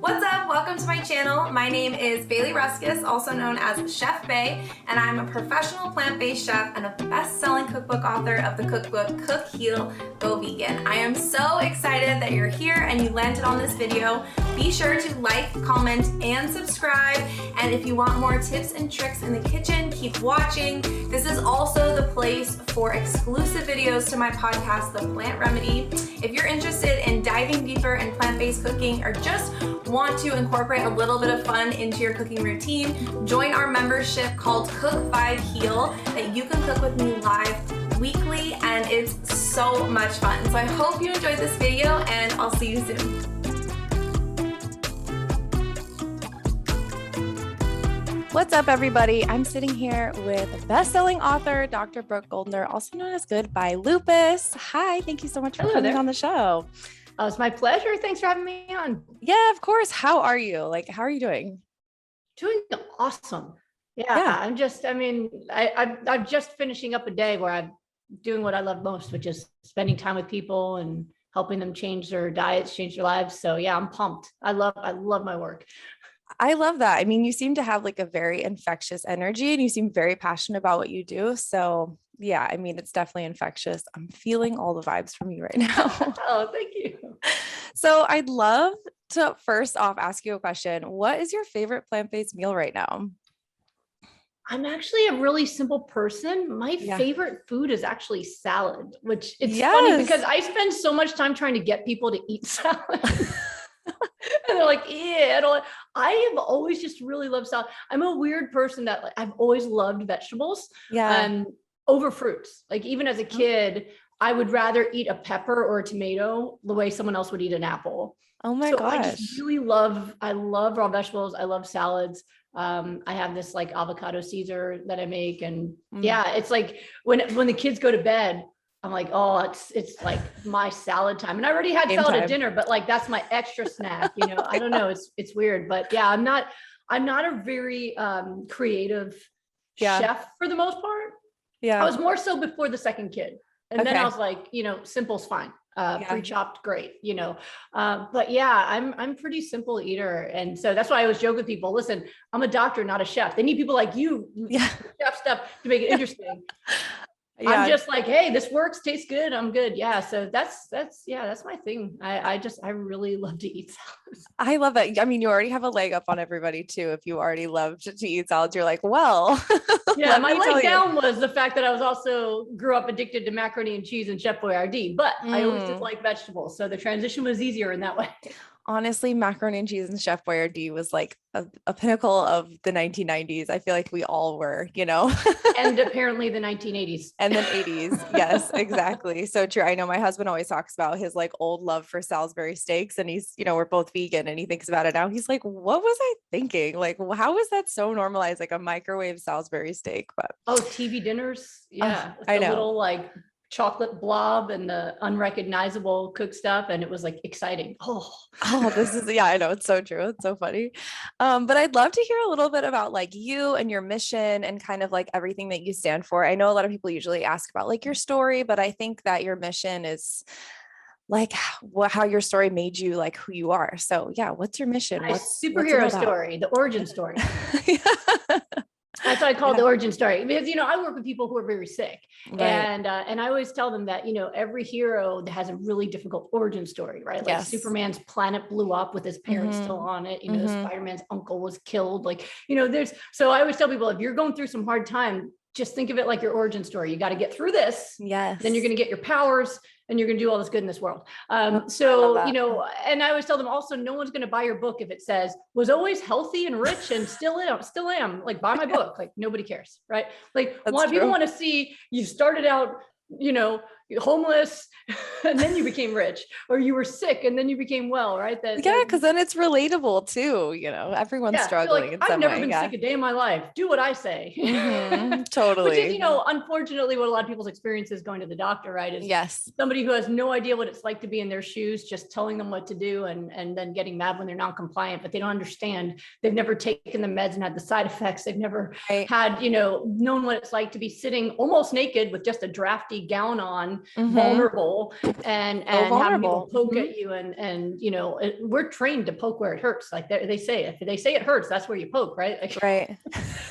What's up? Welcome to my channel. My name is Bailey Ruskus, also known as Chef Bay, and I'm a professional plant-based chef and a best-selling cookbook author of the cookbook Cook, Heal, Go Vegan. I am so excited that you're here and you landed on this video. Be sure to like, comment, and subscribe. And if you want more tips and tricks in the kitchen, keep watching. This is also the place for exclusive videos to my podcast, The Plant Remedy. If you're interested in diving deeper in plant-based cooking or just want to incorporate a little bit of fun into your cooking routine, join our membership called Cook 5 Heal that you can cook with me live weekly, and it's so much fun. So I hope you enjoyed this video, and I'll see you soon. What's up, everybody? I'm sitting here with best-selling author Dr. Brooke Goldner, also known as Good by Lupus. Hi, thank you so much for coming on the show. Oh, it's my pleasure. Thanks for having me on. Yeah, of course. How are you? How are you doing? Doing awesome. Yeah. I'm just finishing up a day where I'm doing what I love most, which is spending time with people and helping them change their diets, change their lives. So yeah, I'm pumped. I love my work. I love that. I mean, you seem to have a very infectious energy and you seem very passionate about what you do. So yeah, I mean, it's definitely infectious. I'm feeling all the vibes from you right now. Oh, thank you. So I'd love to first off ask you a question. What is your favorite plant-based meal right now? I'm actually a really simple person. My favorite food is actually salad, which it's funny because I spend so much time trying to get people to eat salad. And they're like, yeah, I have always just really loved salad. I'm a weird person that I've always loved vegetables over fruits. Even as a kid, I would rather eat a pepper or a tomato the way someone else would eat an apple. Oh my gosh. I just really love raw vegetables. I love salads. I have this avocado Caesar that I make. And it's when the kids go to bed, I'm like, oh, it's like my salad time. And I already had salad at dinner, but that's my extra snack, I don't know. It's weird, but yeah, I'm not a very creative chef for the most part. Yeah. I was more so before the second kid. And then I was like, simple's fine. Pre-chopped, great, but yeah, I'm pretty simple eater. And so that's why I always joke with people, listen, I'm a doctor, not a chef. They need people like you, chef stuff to make it interesting. I'm just like, hey, this works, tastes good, I'm good. Yeah. So that's my thing. I really love to eat salads. I love that. I mean, you already have a leg up on everybody too. If you already loved to eat salads, you're like, well, yeah, my leg down was the fact that I was also grew up addicted to macaroni and cheese and Chef Boyardee, but I always did like vegetables. So the transition was easier in that way. Honestly, macaroni and cheese and Chef Boyardee was a pinnacle of the 1990s. I feel like we all were, And apparently the 1980s. And then 80s. Yes, exactly. So true. I know my husband always talks about his old love for Salisbury steaks, and he's, we're both vegan, and he thinks about it now. He's like, what was I thinking? How is that so normalized? A microwave Salisbury steak, but TV dinners. Yeah. I know. Little chocolate blob and the unrecognizable cook stuff, and it was exciting. This is I know, it's so true, it's so funny. But I'd love to hear a little bit about you and your mission and kind of everything that you stand for. I know a lot of people usually ask about your story, but I think that your mission is how your story made you who you are. So yeah, what's your mission? What's superhero story, the origin story. That's what I call the origin story, because, I work with people who are very sick, and I always tell them that, every hero has a really difficult origin story, right? Superman's planet blew up with his parents still on it. Spider-Man's uncle was killed. So I always tell people, if you're going through some hard time, just think of it like your origin story. You got to get through this. Yes. Then you're going to get your powers and you're going to do all this good in this world. And I always tell them also, no one's going to buy your book if it says was always healthy and rich and still am, buy my book. Nobody cares. Right. People want to see you started out, homeless and then you became rich, or you were sick and then you became well, right? Because then it's relatable too. Everyone's struggling. I've never been sick a day in my life. Do what I say. Totally. Which is, unfortunately, what a lot of people's experience is going to the doctor, right? Is somebody who has no idea what it's like to be in their shoes, just telling them what to do and then getting mad when they're non-compliant, but they don't understand. They've never taken the meds and had the side effects. They've never had, known what it's like to be sitting almost naked with just a drafty gown on vulnerable and having people poke at you and, you know, we're trained to poke where it hurts. Like they say, if they say it hurts, that's where you poke, right? Like, right.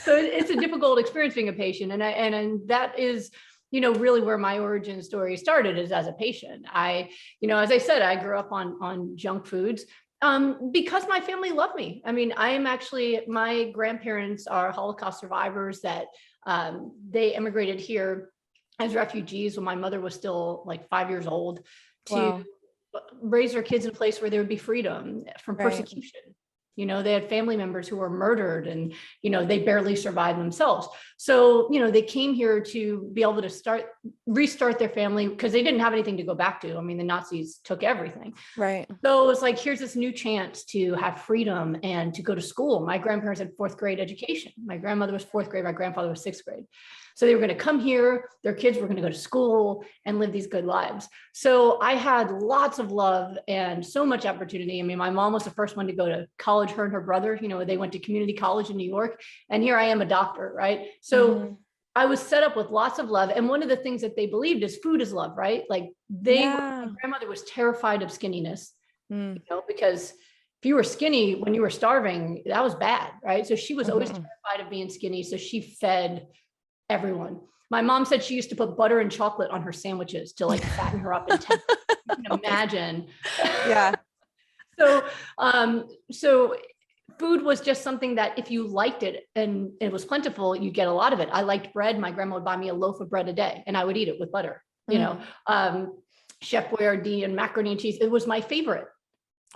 So it's a difficult experience being a patient. And that is, you know, really where my origin story started, is as a patient. You know, as I said, I grew up on junk foods because my family loved me. I mean, my grandparents are Holocaust survivors that they immigrated here as refugees when my mother was still like 5 years old to raise their kids in a place where there would be freedom from persecution. You know, they had family members who were murdered and, you know, they barely survived themselves. So, you know, they came here to be able to restart their family because they didn't have anything to go back to. I mean, the Nazis took everything. Right. So it's like, here's this new chance to have freedom and to go to school. My grandparents had 4th grade education. My grandmother was 4th grade. My grandfather was 6th grade. So they were going to come here, their kids were going to go to school and live these good lives. So I had lots of love and so much opportunity. I mean, my mom was the first one to go to college, her and her brother, you know, they went to community college in New York, and here I am, a doctor, right? So I was set up with lots of love. And one of the things that they believed is food is love, right? Like my grandmother was terrified of skinniness, you know, because if you were skinny when you were starving, that was bad, right? So she was always terrified of being skinny. So she fed everyone. My mom said she used to put butter and chocolate on her sandwiches to like fatten her up in 10. You can imagine. Yeah. So food was just something that if you liked it and it was plentiful, you get a lot of it. I liked bread. My grandma would buy me a loaf of bread a day and I would eat it with butter, you know, Chef Boyardee and macaroni and cheese. It was my favorite.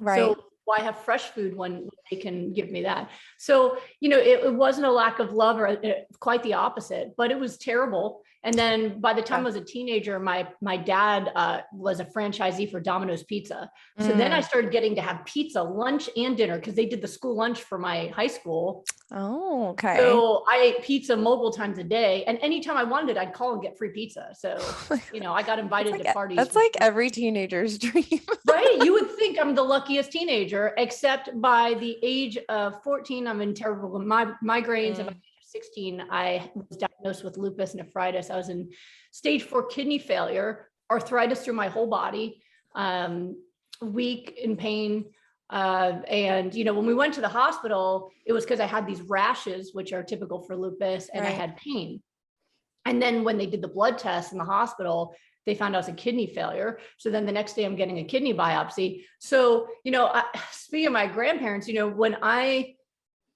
Right. So why have fresh food when they can give me that? So, you know, it wasn't a lack of love or quite the opposite, but it was terrible. And then by the time I was a teenager, my dad was a franchisee for Domino's Pizza. So then I started getting to have pizza, lunch and dinner, because they did the school lunch for my high school. Oh, okay. So I ate pizza multiple times a day. And anytime I wanted it, I'd call and get free pizza. So, you know, I got invited to parties. That's like every teenager's dream. Right? You would think I'm the luckiest teenager, except by the age of 14, I'm in terrible migraines. At 16, I was diagnosed with lupus nephritis. I was in stage 4 kidney failure, arthritis through my whole body, weak in pain. And, you know, when we went to the hospital, it was because I had these rashes, which are typical for lupus, and I had pain. And then when they did the blood test in the hospital, they found I was a kidney failure. So then the next day I'm getting a kidney biopsy. So, you know, speaking of my grandparents, you know,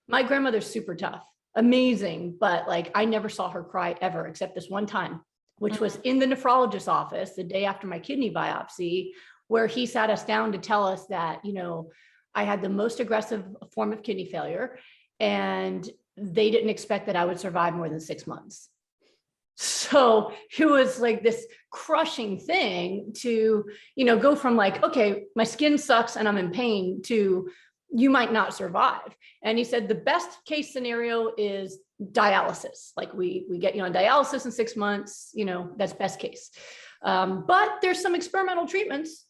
my grandmother's super tough, amazing, but like, I never saw her cry ever, except this one time, which was in the nephrologist's office the day after my kidney biopsy, where he sat us down to tell us that, you know, I had the most aggressive form of kidney failure and they didn't expect that I would survive more than 6 months. So it was like this crushing thing to, you know, go from like, okay, my skin sucks and I'm in pain to you might not survive. And he said, the best case scenario is dialysis. Like we get you on dialysis in 6 months, you know, that's best case. But there's some experimental treatments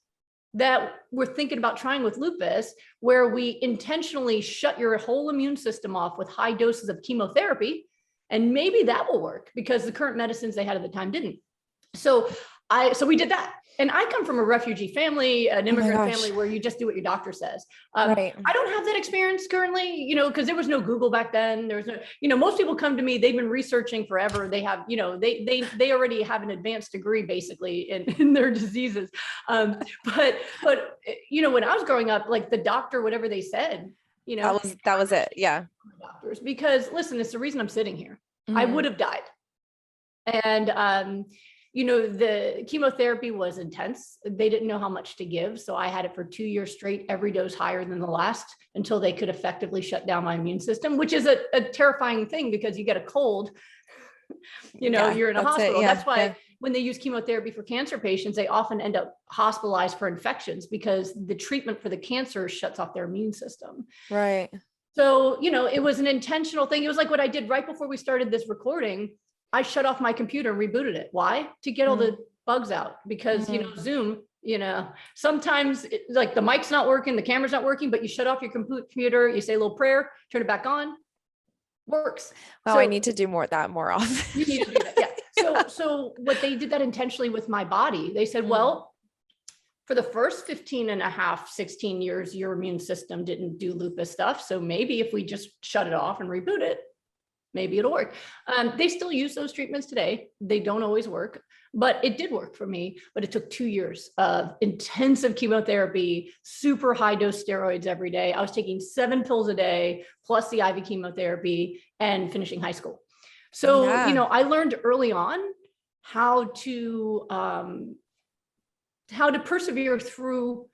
that we're thinking about trying with lupus, where we intentionally shut your whole immune system off with high doses of chemotherapy. And maybe that will work because the current medicines they had at the time didn't. So we did that. And I come from a refugee family, an immigrant family where you just do what your doctor says. I don't have that experience currently, you know, because there was no Google back then. There was no, you know, most people come to me, they've been researching forever. They have, you know, they already have an advanced degree basically in their diseases. But, you know, when I was growing up, like the doctor, whatever they said, you know, that was it. Yeah. Doctors, because listen, it's the reason I'm sitting here. I would have died. And, you know, the chemotherapy was intense. They didn't know how much to give. So I had it for 2 years straight, every dose higher than the last, until they could effectively shut down my immune system, which is a terrifying thing because you get a cold, you know, you're in a hospital. That's why when they use chemotherapy for cancer patients, they often end up hospitalized for infections because the treatment for the cancer shuts off their immune system. Right. So, you know, it was an intentional thing. It was like what I did right before we started this recording. I shut off my computer and rebooted it. Why? To get all the bugs out, because, you know, Zoom, you know, sometimes like the mic's not working, the camera's not working, but you shut off your computer, you say a little prayer, turn it back on, works. Oh, So, I need to do more often. you need to do that. Yeah. So what they did that intentionally with my body, they said, well, for the first 15 and a half, 16 years, your immune system didn't do lupus stuff. So maybe if we just shut it off and reboot it, maybe it'll work. They still use those treatments today. They don't always work, but it did work for me. But it took 2 years of intensive chemotherapy, super high dose steroids every day. I was taking 7 pills a day, plus the IV chemotherapy, and finishing high school. So, I learned early on how to persevere through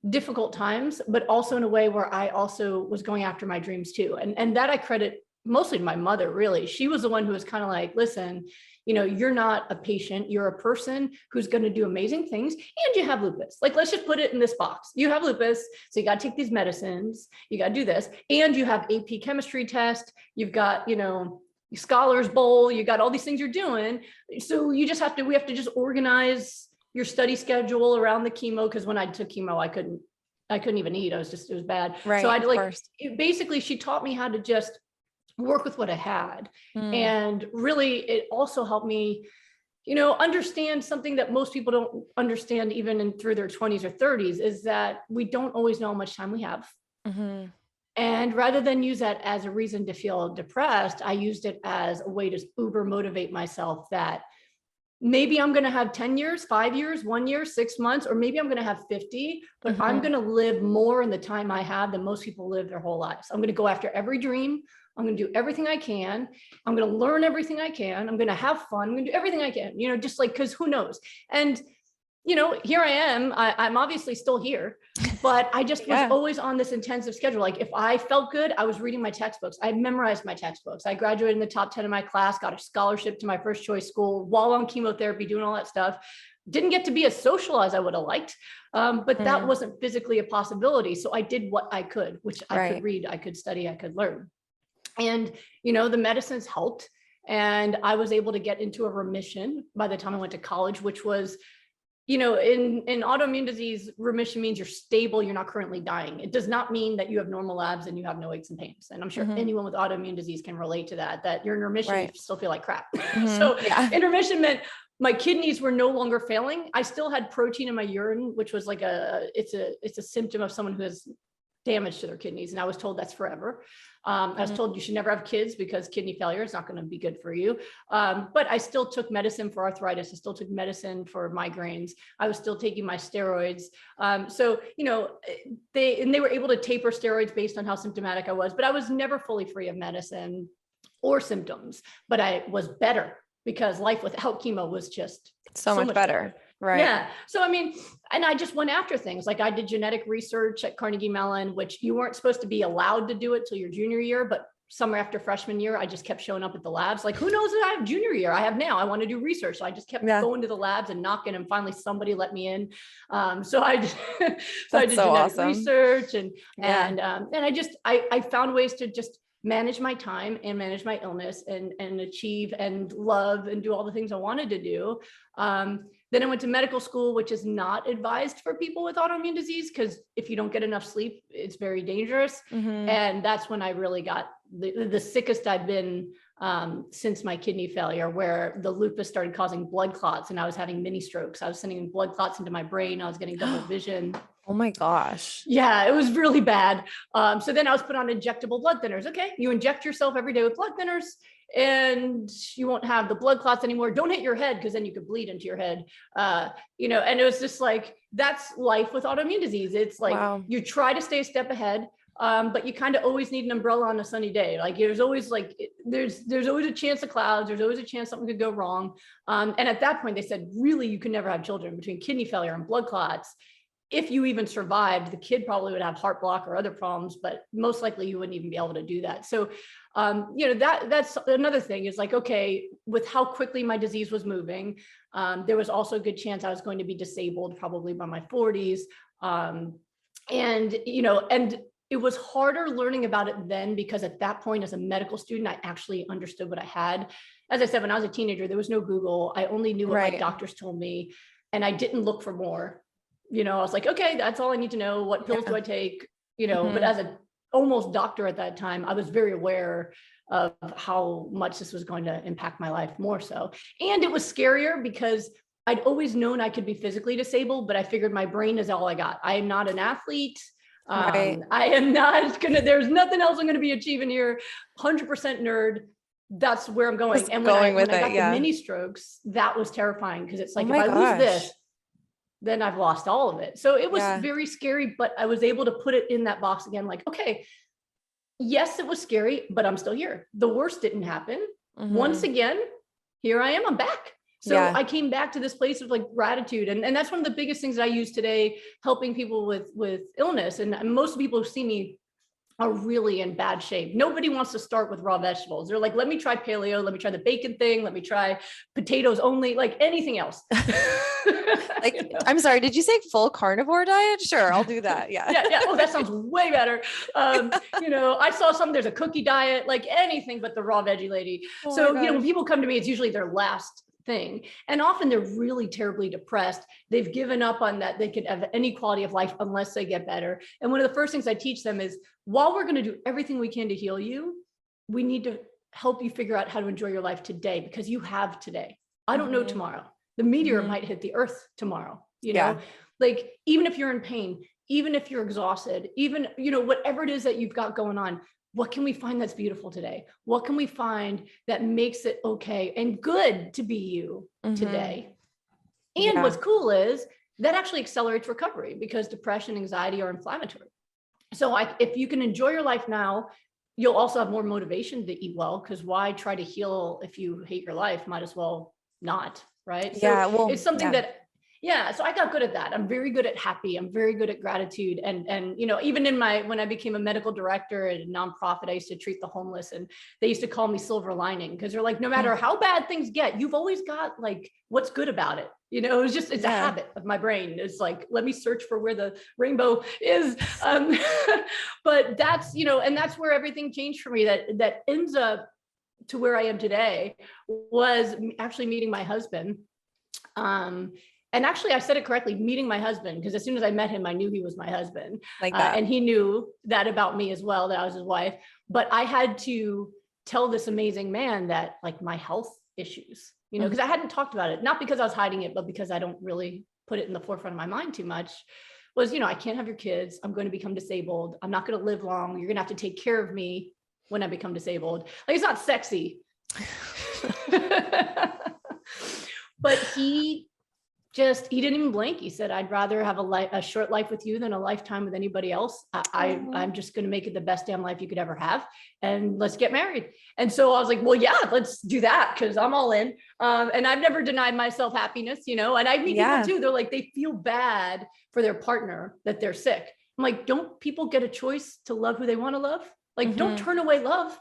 difficult times, but also in a way where I also was going after my dreams too. And that I credit mostly to my mother, really. She was the one who was kind of like, listen, you're not a patient, you're a person who's going to do amazing things, and you have lupus. Like, let's just put it in this box. You have lupus, so you got to take these medicines, you got to do this, and you have AP chemistry test, you've got, Scholars Bowl, you got all these things you're doing. So we have to just organize your study schedule around the chemo. Because when I took chemo, I couldn't even eat. It was bad. Right. So basically she taught me how to just work with what I had. And really, it also helped me, understand something that most people don't understand even through their 20s or 30s, is that we don't always know how much time we have. And rather than use that as a reason to feel depressed, I used it as a way to uber motivate myself that maybe I'm going to have 10 years, 5 years, 1 year, 6 months, or maybe I'm going to have 50, but I'm going to live more in the time I have than most people live their whole lives. I'm going to go after every dream. I'm going to do everything I can. I'm going to learn everything I can. I'm going to have fun. I'm going to do everything I can, just like, because who knows? And, here I am. I'm obviously still here, but I just was always on this intensive schedule. Like, if I felt good, I was reading my textbooks. I memorized my textbooks. I graduated in the top 10 of my class, got a scholarship to my first choice school while on chemotherapy, doing all that stuff. Didn't get to be as social as I would have liked, but that wasn't physically a possibility. So I did what I could, which I could read, I could study, I could learn. And, the medicines helped. And I was able to get into a remission by the time I went to college, which was, in autoimmune disease, remission means you're stable, you're not currently dying. It does not mean that you have normal labs and you have no aches and pains. And I'm sure anyone with autoimmune disease can relate to that you're in remission, you still feel like crap. So in remission meant my kidneys were no longer failing. I still had protein in my urine, which was like it's a symptom of someone who has damage to their kidneys. And I was told that's forever. I was told you should never have kids because kidney failure is not going to be good for you. But I still took medicine for arthritis. I still took medicine for migraines. I was still taking my steroids. So, they were able to taper steroids based on how symptomatic I was, but I was never fully free of medicine or symptoms, but I was better because life without chemo was just so much better. Right. Yeah. So, and I just went after things. Like, I did genetic research at Carnegie Mellon, which you weren't supposed to be allowed to do it till your junior year, but summer after freshman year, I just kept showing up at the labs. Like, who knows that I have junior year? I have now. I want to do research. So I just kept going to the labs and knocking, and finally somebody let me in. So I did genetic research and I found ways to just manage my time and manage my illness and achieve and love and do all the things I wanted to do. Then I went to medical school, which is not advised for people with autoimmune disease, because if you don't get enough sleep, it's very dangerous. And that's when I really got the sickest I've been since my kidney failure, where the lupus started causing blood clots and I was having mini strokes. I was sending blood clots into my brain. I was getting double vision. Oh my gosh. Yeah, it was really bad. So then I was put on injectable blood thinners. Okay, you inject yourself every day with blood thinners and you won't have the blood clots anymore. Don't hit your head because then you could bleed into your head. And it was just like, that's life with autoimmune disease. It's like, you try to stay a step ahead, but you kind of always need an umbrella on a sunny day. Like, there's always always a chance of clouds. There's always a chance something could go wrong. And at that point they said, really, you can never have children between kidney failure and blood clots. If you even survived, the kid probably would have heart block or other problems, but most likely you wouldn't even be able to do that. So, that's another thing is like, okay, with how quickly my disease was moving, there was also a good chance I was going to be disabled probably by my 40s. And it was harder learning about it then, because at that point as a medical student, I actually understood what I had. As I said, when I was a teenager, there was no Google. I only knew what my doctors told me, and I didn't look for more. I was like, okay, that's all I need to know. What pills do I take? But as a almost doctor at that time, I was very aware of how much this was going to impact my life more so. And it was scarier because I'd always known I could be physically disabled, but I figured my brain is all I got. I am not an athlete. Right. I am not there's nothing else I'm going to be achieving here. 100% nerd. That's where I'm going. Just And going when with I got it, the yeah. mini strokes, that was terrifying because it's like, Oh if my I lose gosh. this, then I've lost all of it. So it was Yeah. very scary, but I was able to put it in that box again. Like, okay, yes, it was scary, but I'm still here. The worst didn't happen. Once again, here I am, I'm back. So Yeah. I came back to this place of like gratitude. And that's one of the biggest things that I use today, helping people with illness. And most people who see me are really in bad shape. Nobody wants to start with raw vegetables. They're like, let me try paleo, let me try the bacon thing, let me try potatoes only, like anything else. Like, You know? I'm sorry, did you say full carnivore diet? Sure, I'll do that. Yeah. Yeah. Oh, that sounds way better. You know, I saw there's a cookie diet, like anything but the raw veggie lady. Oh So, my you know, when gosh. people come to me, it's usually their last thing. And often they're really terribly depressed. They've given up on that. They could have any quality of life unless they get better. And one of the first things I teach them is, while we're going to do everything we can to heal you, we need to help you figure out how to enjoy your life today, because you have today. I don't know tomorrow. The meteor might hit the earth tomorrow, you know, like even if you're in pain, even if you're exhausted, even, you know, whatever it is that you've got going on, what can we find that's beautiful today? What can we find that makes it okay and good to be you today? And what's cool is that actually accelerates recovery, because depression, anxiety are inflammatory. So if you can enjoy your life now, you'll also have more motivation to eat well, because why try to heal if you hate your life? Might as well not, right? Yeah, So well, it's something yeah. that, so I got good at that. I'm very good at happy. I'm very good at gratitude. And, you know, even when I became a medical director at a nonprofit, I used to treat the homeless, and they used to call me silver lining, because they're like, no matter how bad things get, you've always got like, what's good about it? You know, it's a habit of my brain. It's like, let me search for where the rainbow is. But that's, you know, and that's where everything changed for me. That ends up to where I am today was actually meeting my husband. And actually, I said it correctly, meeting my husband, because as soon as I met him, I knew he was my husband. Like that. And he knew that about me as well, that I was his wife. But I had to tell this amazing man that, like, my health issues, you know, because I hadn't talked about it, not because I was hiding it, but because I don't really put it in the forefront of my mind too much, was, you know, I can't have your kids. I'm going to become disabled. I'm not going to live long. You're going to have to take care of me when I become disabled. Like, it's not sexy. But he didn't even blink. He said, I'd rather have a short life with you than a lifetime with anybody else. I'm just going to make it the best damn life you could ever have. And let's get married. And so I was like, well, yeah, let's do that, because I'm all in. And I've never denied myself happiness, you know, and I meet people too. They're like, they feel bad for their partner that they're sick. I'm like, don't people get a choice to love who they want to love? Like, don't turn away love.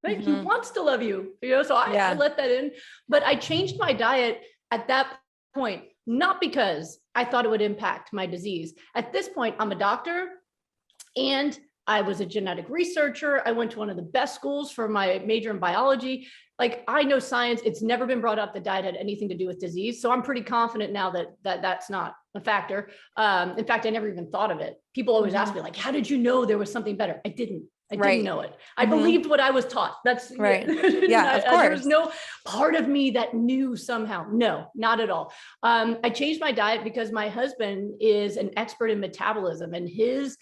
Right? He wants to love you, you know, so I let that in. But I changed my diet at that point, not because I thought it would impact my disease. At this point, I'm a doctor and I was a genetic researcher. I went to one of the best schools for my major in biology. Like, I know science. It's never been brought up that diet had anything to do with disease. So I'm pretty confident now that that's not a factor. In fact, I never even thought of it. People always ask me, like, how did you know there was something better? I didn't know it. I believed what I was taught. That's right. Yeah, of course. There was no part of me that knew somehow. No, not at all. I changed my diet because my husband is an expert in metabolism, and his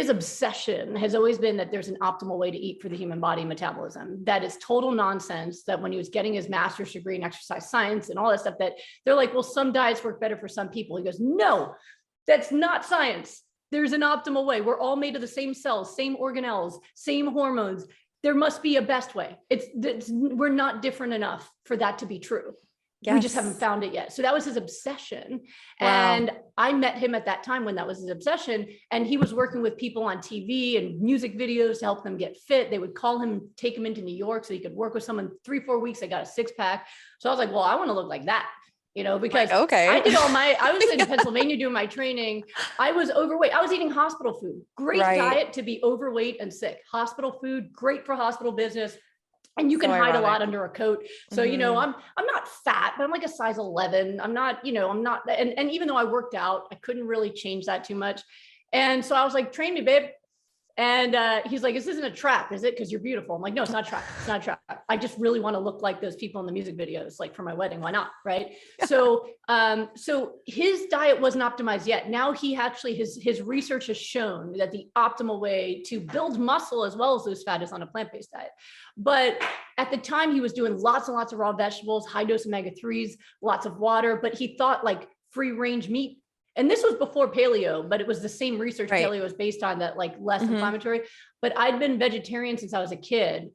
obsession has always been that there's an optimal way to eat for the human body metabolism. That is total nonsense. That when he was getting his master's degree in exercise science and all that stuff, that they're like, well, some diets work better for some people. He goes, no, that's not science. There's an optimal way. We're all made of the same cells, same organelles, same hormones. There must be a best way. We're not different enough for that to be true. Yes. We just haven't found it yet. So that was his obsession. Wow. And I met him at that time when that was his obsession. And he was working with people on TV and music videos to help them get fit. They would call him, take him into New York so he could work with someone. 3-4 weeks, I got a 6-pack. So I was like, well, I want to look like that. You know, because I did I was in Pennsylvania doing my training. I was overweight. I was eating hospital food. Great diet to be overweight and sick. Hospital food, great for hospital business. And you can hide a lot under a coat. So, you know, I'm not fat, but I'm like a size 11. I'm not, you know, and even though I worked out, I couldn't really change that too much. And so I was like, train me, babe. And he's like, this isn't a trap, is it? Because you're beautiful. I'm like, no, it's not a trap. It's not a trap. I just really want to look like those people in the music videos, like for my wedding. Why not? Right. So his diet wasn't optimized yet. Now he actually, his research has shown that the optimal way to build muscle as well as lose fat is on a plant-based diet. But at the time he was doing lots and lots of raw vegetables, high dose omega-3s, lots of water, but he thought like free range meat. And this was before paleo, but it was the same research paleo was based on, that like less inflammatory. But I'd been vegetarian since I was a kid,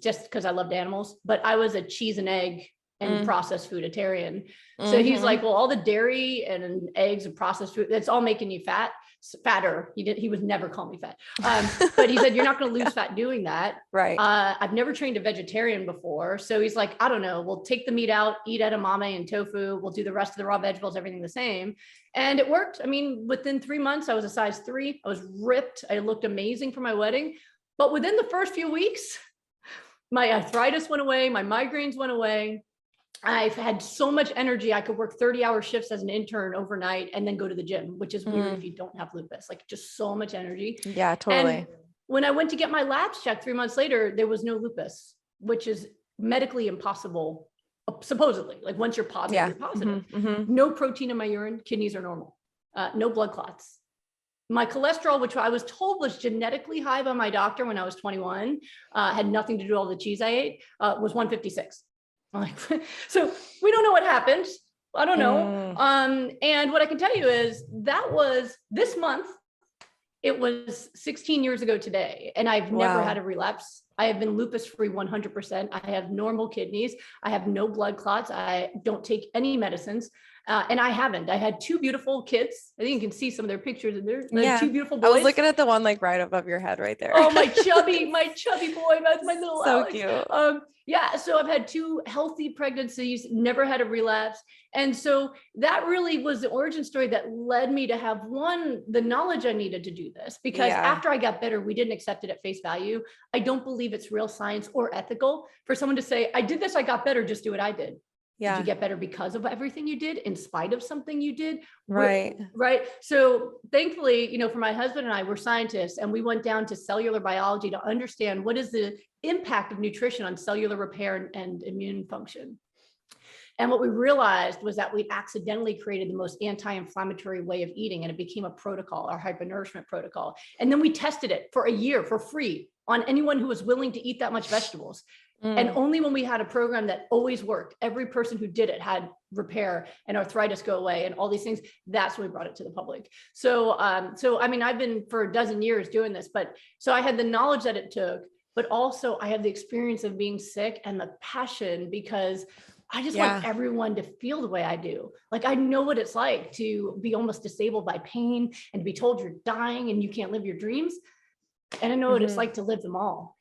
just because I loved animals, but I was a cheese and egg and processed fooditarian. So he's like, well, all the dairy and eggs and processed food, that's all making you fatter. He would never call me fat. But he said, you're not going to lose fat doing that. Right. I've never trained a vegetarian before. So he's like, I don't know, we'll take the meat out, eat edamame and tofu. We'll do the rest of the raw vegetables, everything the same. And it worked. I mean, within 3 months, I was a size 3. I was ripped. I looked amazing for my wedding. But within the first few weeks, my arthritis went away. My migraines went away. I've had so much energy. I could work 30-hour shifts as an intern overnight and then go to the gym, which is weird if you don't have lupus, like just so much energy. Yeah, totally. And when I went to get my labs checked 3 months later, there was no lupus, which is medically impossible, supposedly. Like once you're positive, you're positive. No protein in my urine, kidneys are normal, no blood clots. My cholesterol, which I was told was genetically high by my doctor when I was 21, had nothing to do with all the cheese I ate, was 156. I'm like, so we don't know what happened. I don't know. And what I can tell you is that was this month. It was 16 years ago today. And I've never had a relapse. I have been lupus free 100%. I have normal kidneys. I have no blood clots. I don't take any medicines. And I haven't. I had 2 beautiful kids. I think you can see some of their pictures in there. 2 beautiful boys. I was looking at the one like right above your head right there. Oh, my chubby boy. That's my little so Alex. Cute. Yeah. So I've had 2 healthy pregnancies, never had a relapse. And so that really was the origin story that led me to have the knowledge I needed to do this, because after I got better, we didn't accept it at face value. I don't believe it's real science or ethical for someone to say, I did this, I got better, just do what I did. Did you get better because of everything you did, in spite of something you did? Right. Right. So thankfully, for my husband and I, we're scientists, and we went down to cellular biology to understand what is the impact of nutrition on cellular repair and immune function. And what we realized was that we accidentally created the most anti-inflammatory way of eating, and it became a protocol, our hyper-nourishment protocol. And then we tested it for a year for free on anyone who was willing to eat that much vegetables. And only when we had a program that always worked, every person who did it had repair and arthritis go away and all these things, that's when we brought it to the public. So, I mean, I've been for a dozen years doing this, but so I had the knowledge that it took, but also I have the experience of being sick and the passion, because I just want everyone to feel the way I do. Like, I know what it's like to be almost disabled by pain and to be told you're dying and you can't live your dreams. And I know what it's like to live them all,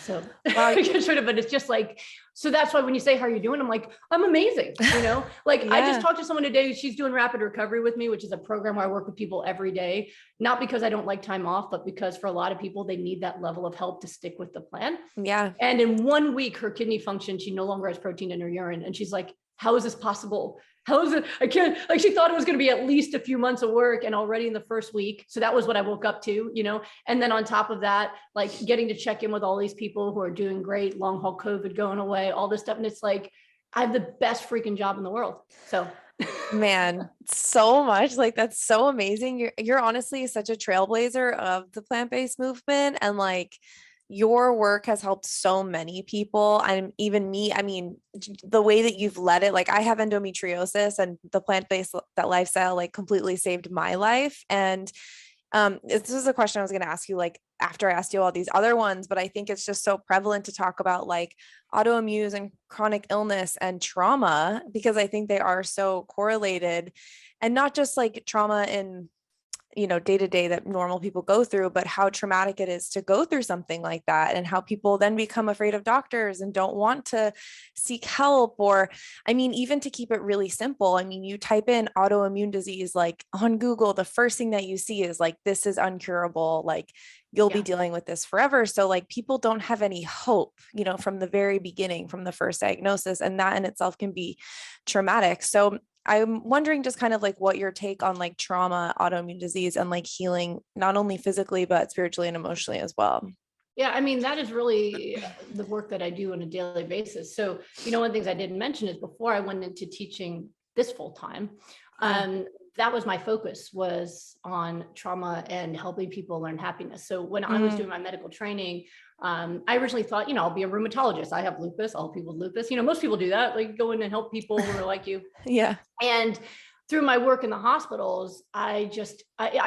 so but it's just like, so that's why when you say, how are you doing? I'm like, I'm amazing. Like I just talked to someone today, she's doing rapid recovery with me, which is a program where I work with people every day, not because I don't like time off, but because for a lot of people, they need that level of help to stick with the plan. Yeah. And in 1 week, her kidney function, she no longer has protein in her urine. And she's like, how is this possible? How is it? I can't, like, she thought it was going to be at least a few months of work, and already in the first week. So that was what I woke up to, and then on top of that, like getting to check in with all these people who are doing great, long haul COVID going away, all this stuff. And it's like, I have the best freaking job in the world. So man, so much, like, that's so amazing. You're honestly such a trailblazer of the plant-based movement, and like, your work has helped so many people, and even me. I mean, the way that you've led it, like I have endometriosis, and the plant-based that lifestyle like completely saved my life. And this is a question I was going to ask you, like after I asked you all these other ones, but I think it's just so prevalent to talk about like autoimmune and chronic illness and trauma, because I think they are so correlated, and not just like trauma in day to day that normal people go through, but how traumatic it is to go through something like that, and how people then become afraid of doctors and don't want to seek help. Or, I mean, even to keep it really simple, I mean, you type in autoimmune disease, like on Google, the first thing that you see is like, this is uncurable, like you'll be dealing with this forever. So like, people don't have any hope, from the very beginning, from the first diagnosis, and that in itself can be traumatic. So I'm wondering just kind of like what your take on like trauma, autoimmune disease, and like healing, not only physically, but spiritually and emotionally as well. Yeah, I mean, that is really the work that I do on a daily basis. So, one of the things I didn't mention is before I went into teaching this full time, that was my focus, was on trauma and helping people learn happiness. So when I was doing my medical training, I originally thought, I'll be a rheumatologist. I have lupus, I'll help people with lupus. Most people do that, like go in and help people who are like you. Yeah. And through my work in the hospitals, I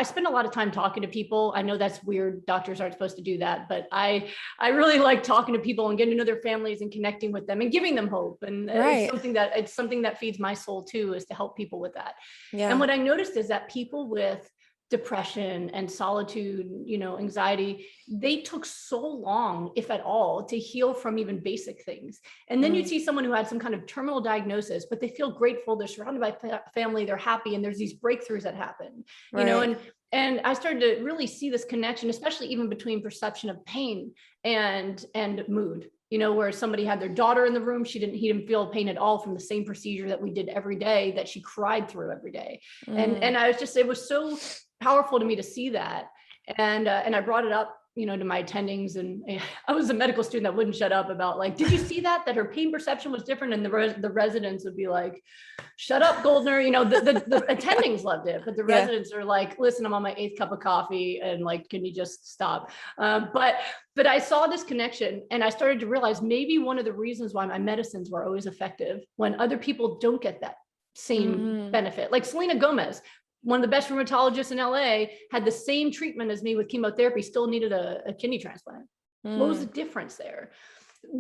spend a lot of time talking to people. I know that's weird. Doctors aren't supposed to do that, but I really like talking to people and getting to know their families and connecting with them and giving them hope. And it's something that feeds my soul too, is to help people with that. Yeah. And what I noticed is that people with depression and solitude, anxiety, they took so long, if at all, to heal from even basic things. And then you'd see someone who had some kind of terminal diagnosis, but they feel grateful, they're surrounded by family, they're happy, and there's these breakthroughs that happen, and I started to really see this connection, especially even between perception of pain and mood. Where somebody had their daughter in the room, he didn't feel pain at all from the same procedure that we did every day, that she cried through every day. And I was it was so powerful to me to see that. And I brought it up, to my attendings, and I was a medical student that wouldn't shut up about like, did you see that her pain perception was different? And the residents would be like, shut up, Goldner. The attendings loved it, but the residents are like, listen, I'm on my 8th cup of coffee, and like, can you just stop? But I saw this connection, and I started to realize maybe one of the reasons why my medicines were always effective when other people don't get that same benefit. Like Selena Gomez, one of the best rheumatologists in LA, had the same treatment as me with chemotherapy, still needed a kidney transplant. What was the difference there?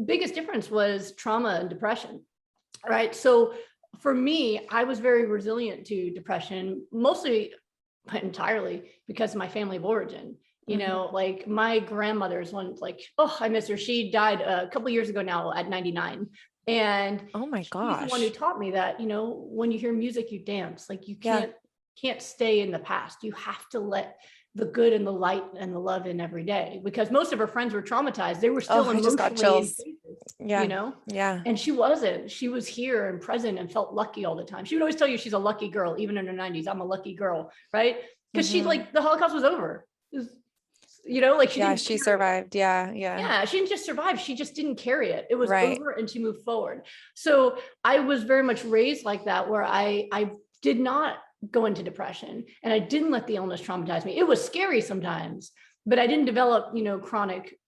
Biggest difference was trauma and depression, right? So for me, I was very resilient to depression, mostly, but entirely because of my family of origin. Like my grandmother's one, like, oh, I miss her. She died a couple of years ago now at 99. And oh my gosh, she's the one who taught me that, when you hear music, you dance. Like you can't stay in the past. You have to let the good and the light and the love in every day, because most of her friends were traumatized. They were still emotionally, I just got chills. Yeah. And she wasn't. She was here and present and felt lucky all the time. She would always tell you she's a lucky girl, even in her 90s. I'm a lucky girl, right? Because she, like, the Holocaust was over. Like she survived. Yeah. She didn't just survive. She just didn't carry it. It was over, and she moved forward. So I was very much raised like that, where I did not go into depression, and I didn't let the illness traumatize me. It was scary sometimes, but I didn't develop, chronic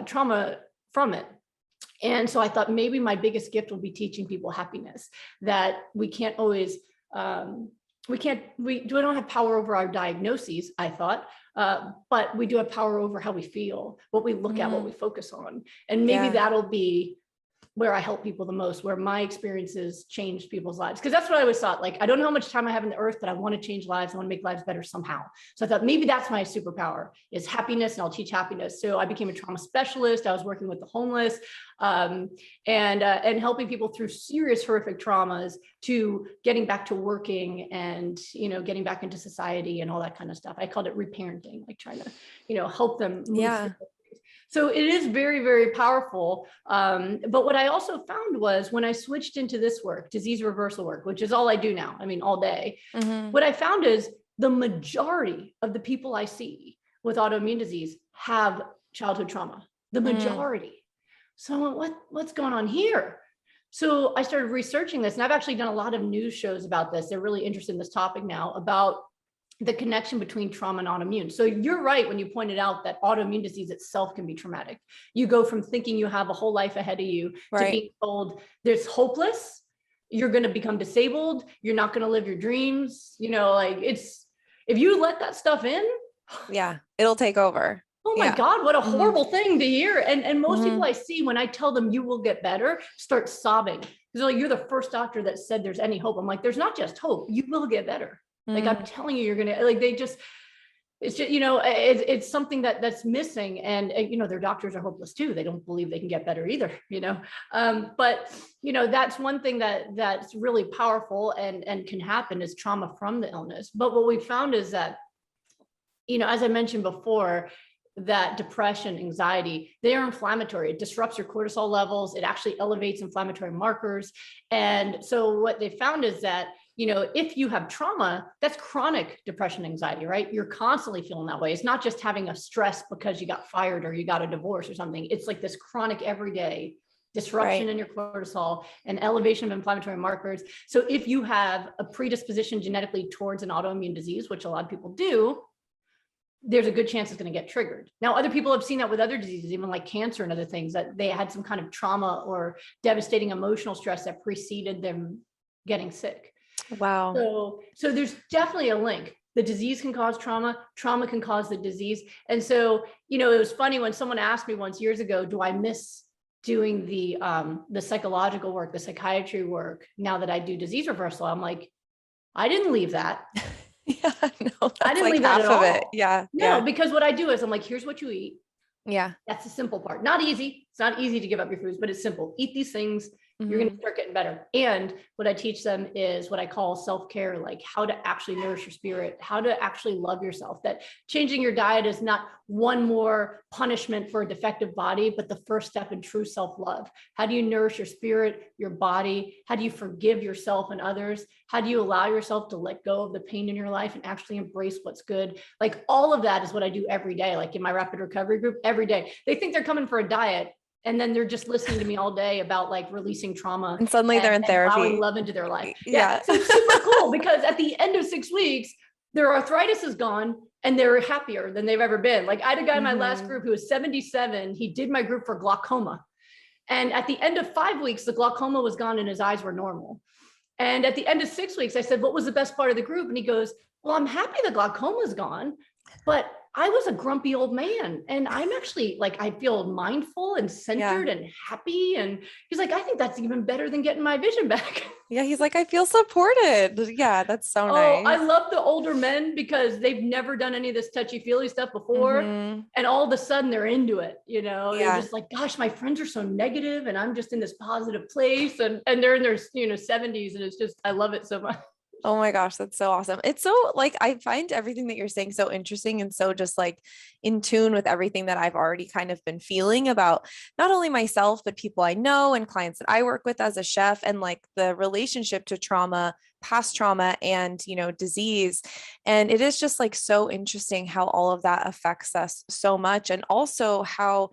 trauma from it. And so I thought maybe my biggest gift will be teaching people happiness, that we can't always, we don't have power over our diagnoses, I thought, but we do have power over how we feel, what we look at, what we focus on. And maybe that'll be where I help people the most, where my experiences changed people's lives. Because that's what I always thought. Like, I don't know how much time I have on the earth, but I want to change lives. I want to make lives better somehow. So I thought maybe that's my superpower, is happiness, and I'll teach happiness. So I became a trauma specialist. I was working with the homeless, and helping people through serious, horrific traumas to getting back to working and, getting back into society and all that kind of stuff. I called it reparenting, like trying to, help them move. So it is very, very powerful. But what I also found was, when I switched into this work, disease reversal work, which is all I do now, all day, what I found is the majority of the people I see with autoimmune disease have childhood trauma, the majority. So what's going on here? So I started researching this, and I've actually done a lot of news shows about this. They're really interested in this topic now, about the connection between trauma and autoimmune. So you're right when you pointed out that autoimmune disease itself can be traumatic. You go from thinking you have a whole life ahead of you to being told there's hopeless, you're going to become disabled, you're not going to live your dreams. If you let that stuff in, it'll take over. Oh my God, what a horrible thing to hear. And most people I see, when I tell them you will get better, start sobbing. Because like, you're the first doctor that said there's any hope. I'm like, there's not just hope, you will get better. Like, I'm telling you, you're going to, like, it's just, it's something that's missing. And, their doctors are hopeless too. They don't believe they can get better either, but, that's one thing that's really powerful and can happen, is trauma from the illness. But what we found is that, as I mentioned before, that depression, anxiety, they are inflammatory. It disrupts your cortisol levels. It actually elevates inflammatory markers. And so what they found is that, if you have trauma, that's chronic depression, anxiety, right? You're constantly feeling that way. It's not just having a stress because you got fired or you got a divorce or something. It's like this chronic everyday disruption in your cortisol and elevation of inflammatory markers. So if you have a predisposition genetically towards an autoimmune disease, which a lot of people do, there's a good chance it's going to get triggered. Now, other people have seen that with other diseases, even like cancer and other things, that they had some kind of trauma or devastating emotional stress that preceded them getting sick. Wow. So there's definitely a link. The disease can cause trauma. Trauma can cause the disease. And so, it was funny when someone asked me once years ago, do I miss doing the psychological work, the psychiatry work, now that I do disease reversal? I'm like, I didn't leave that. Yeah, no, I didn't like leave that half at of all. it. Yeah. No, because what I do is I'm like, here's what you eat. Yeah. That's the simple part. Not easy. It's not easy to give up your foods, but it's simple. Eat these things. You're going to start getting better. And what I teach them is what I call self-care, like how to actually nourish your spirit, how to actually love yourself. That changing your diet is not one more punishment for a defective body, but the first step in true self-love. How do you nourish your spirit, your body? How do you forgive yourself and others? How do you allow yourself to let go of the pain in your life and actually embrace what's good? Like all of that is what I do every day. Like in my rapid recovery group, every day. They think they're coming for a diet, and then they're just listening to me all day about like releasing trauma. And suddenly they're in therapy. Allowing love into their life. Yeah. So it's super cool because at the end of 6 weeks, their arthritis is gone and they're happier than they've ever been. Like I had a guy in my last group who was 77. He did my group for glaucoma. And at the end of 5 weeks, the glaucoma was gone and his eyes were normal. And at the end of 6 weeks, I said, what was the best part of the group? And he goes, well, I'm happy the glaucoma's gone, but I was a grumpy old man and I'm actually like, I feel mindful and centered and happy. And he's like, I think that's even better than getting my vision back. Yeah. He's like, I feel supported. Yeah. That's so nice. I love the older men because they've never done any of this touchy-feely stuff before. And all of a sudden they're into it, they're just like, gosh, my friends are so negative and I'm just in this positive place. And they're in their, 70s. And it's just, I love it so much. Oh my gosh, that's so awesome. It's so like, I find everything that you're saying so interesting and so just like in tune with everything that I've already kind of been feeling about not only myself, but people I know and clients that I work with as a chef, and like the relationship to trauma, past trauma and, disease. And it is just like so interesting how all of that affects us so much. And also how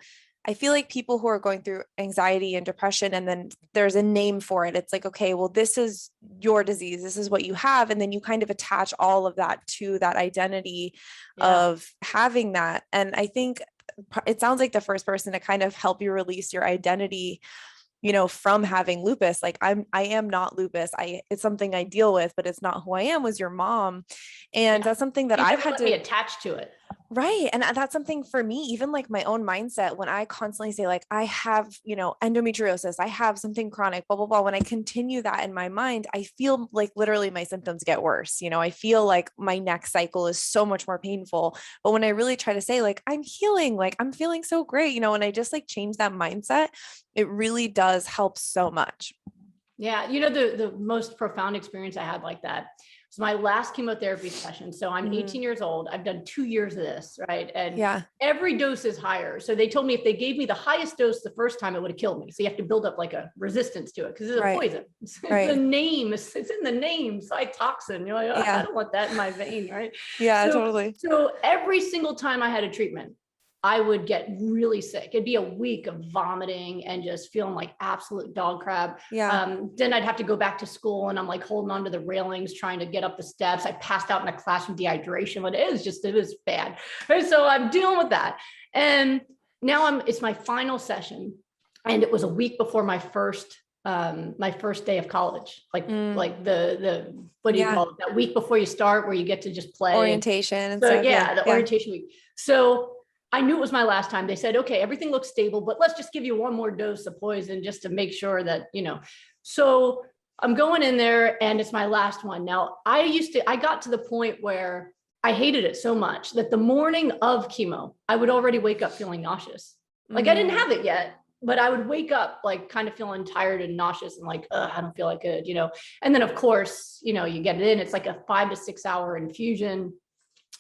I feel like people who are going through anxiety and depression, and then there's a name for it. It's like, okay, well, this is your disease. This is what you have. And then you kind of attach all of that to that identity of having that. And I think it sounds like the first person to kind of help you release your identity, from having lupus, like I am not lupus. It's something I deal with, but it's not who I am, was your mom. And that's something that I've had to be attached to it. Right. And that's something for me, even like my own mindset, when I constantly say like, I have, endometriosis, I have something chronic, blah, blah, blah. When I continue that in my mind, I feel like literally my symptoms get worse. I feel like my next cycle is so much more painful. But when I really try to say like, I'm healing, like I'm feeling so great, when I just like change that mindset, it really does help so much. Yeah. The most profound experience I had like that was my last chemotherapy session. So I'm 18 years old. I've done 2 years of this, right? And every dose is higher. So they told me if they gave me the highest dose the first time, it would have killed me. So you have to build up like a resistance to it because it's a poison. It's the name. It's in the name, cytoxin. You're like, I don't want that in my vein, right? Yeah, totally. So every single time I had a treatment, I would get really sick. It'd be a week of vomiting and just feeling like absolute dog crap. Then I'd have to go back to school and I'm like holding onto the railings, trying to get up the steps. I passed out in a class from dehydration, but it was bad. Right? So I'm dealing with that. And now it's my final session. And it was a week before my first day of college, like the what do you call it? That week before you start, where you get to just play orientation. And so, the orientation week. So I knew it was my last time. They said, okay, everything looks stable, but let's just give you one more dose of poison just to make sure that, so I'm going in there and it's my last one. Now I got to the point where I hated it so much that the morning of chemo, I would already wake up feeling nauseous. Like I didn't have it yet, but I would wake up like kind of feeling tired and nauseous and like, I don't feel like good, And then of course, you get it in, it's like a 5 to 6 hour infusion.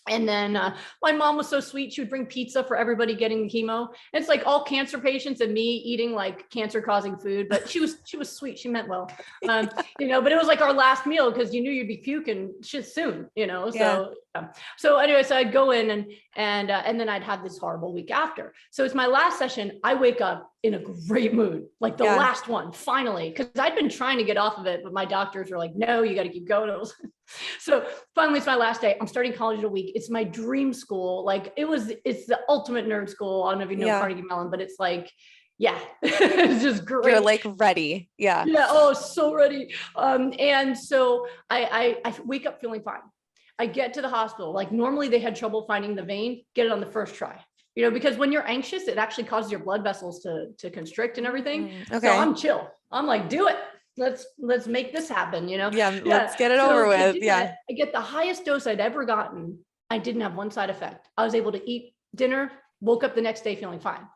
And then my mom was so sweet. She would bring pizza for everybody getting the chemo. And it's like all cancer patients and me eating like cancer causing food, but she was sweet. She meant well, you know, but it was like our last meal because you knew you'd be puking shit soon, you know? So, so anyway, so I'd go in and then I'd have this horrible week after. So it's my last session. I wake up in a great mood, like the last one, finally, because I'd been trying to get off of it, but my doctors were like, no, you got to keep going. So finally, it's my last day. I'm starting college in a week. It's my dream school. Like it's the ultimate nerd school. I don't know if you know Carnegie Mellon, but it's like, it's just great. You're like ready. Yeah. Oh, so ready. And so I wake up feeling fine. I get to the hospital. Like normally they had trouble finding the vein, get it on the first try, you know, because when you're anxious, it actually causes your blood vessels to constrict and everything. Okay. So I'm chill. I'm like, do it. Let's make this happen, you know? Let's get it over with. I get the highest dose I'd ever gotten. I didn't have one side effect. I was able to eat dinner, woke up the next day feeling fine.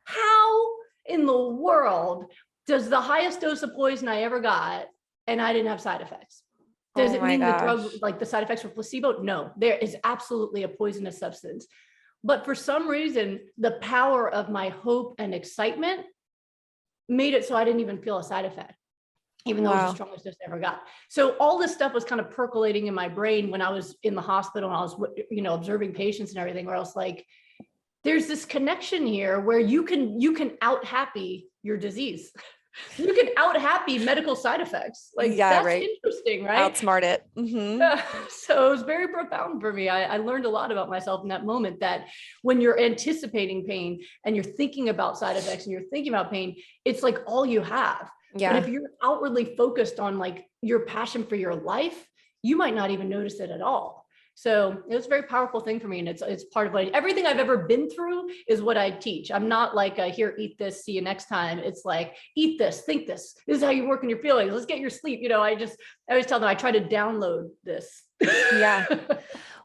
How in the world does the highest dose of poison I ever got and I didn't have side effects? Does it mean the drug, like the side effects were placebo? No, there is absolutely a poisonous substance. But for some reason, the power of my hope and excitement made it so I didn't even feel a side effect, even though it was the strongest dose I ever got. So all this stuff was kind of percolating in my brain when I was in the hospital and I was, you know, observing patients and everything, where I was like, there's this connection here where you can out happy your disease. You can out happy medical side effects. Like that's interesting, right? Outsmart it. So it was very profound for me. I learned a lot about myself in that moment, that when you're anticipating pain and you're thinking about side effects and you're thinking about pain, it's like all you have. But if you're outwardly focused on like your passion for your life, you might not even notice it at all. So it was a very powerful thing for me. And it's part of everything I've ever been through is what I teach. I'm not like, here, eat this, see you next time. It's like, eat this, think this. This is how you work on your feelings. Let's get your sleep. You know, I always tell them, I try to download this.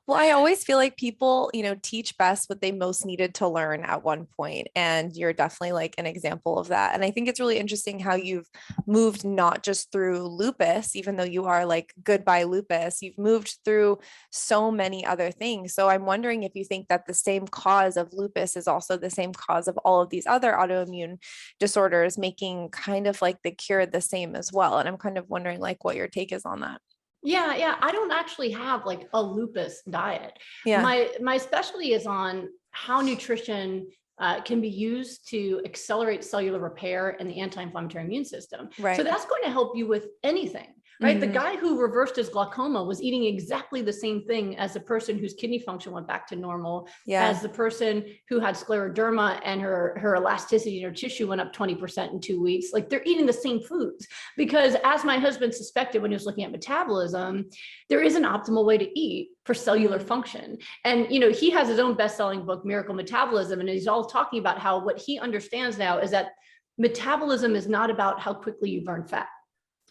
Well, I always feel like people, you know, teach best what they most needed to learn at one point. And you're definitely like an example of that. And I think it's really interesting how you've moved not just through lupus, even though you are like goodbye lupus, you've moved through so many other things. So I'm wondering if you think that the same cause of lupus is also the same cause of all of these other autoimmune disorders, making kind of like the cure the same as well. And I'm kind of wondering like what your take is on that. Yeah. I don't actually have like a lupus diet. My specialty is on how nutrition can be used to accelerate cellular repair and the anti-inflammatory immune system. So that's going to help you with anything. Right. The guy who reversed his glaucoma was eating exactly the same thing as the person whose kidney function went back to normal, as the person who had scleroderma and her elasticity in her tissue went up 20% in 2 weeks. Like they're eating the same foods, because as my husband suspected when he was looking at metabolism, there is an optimal way to eat for cellular function. And, you know, he has his own best-selling book, Miracle Metabolism. And he's all talking about how what he understands now is that metabolism is not about how quickly you burn fat.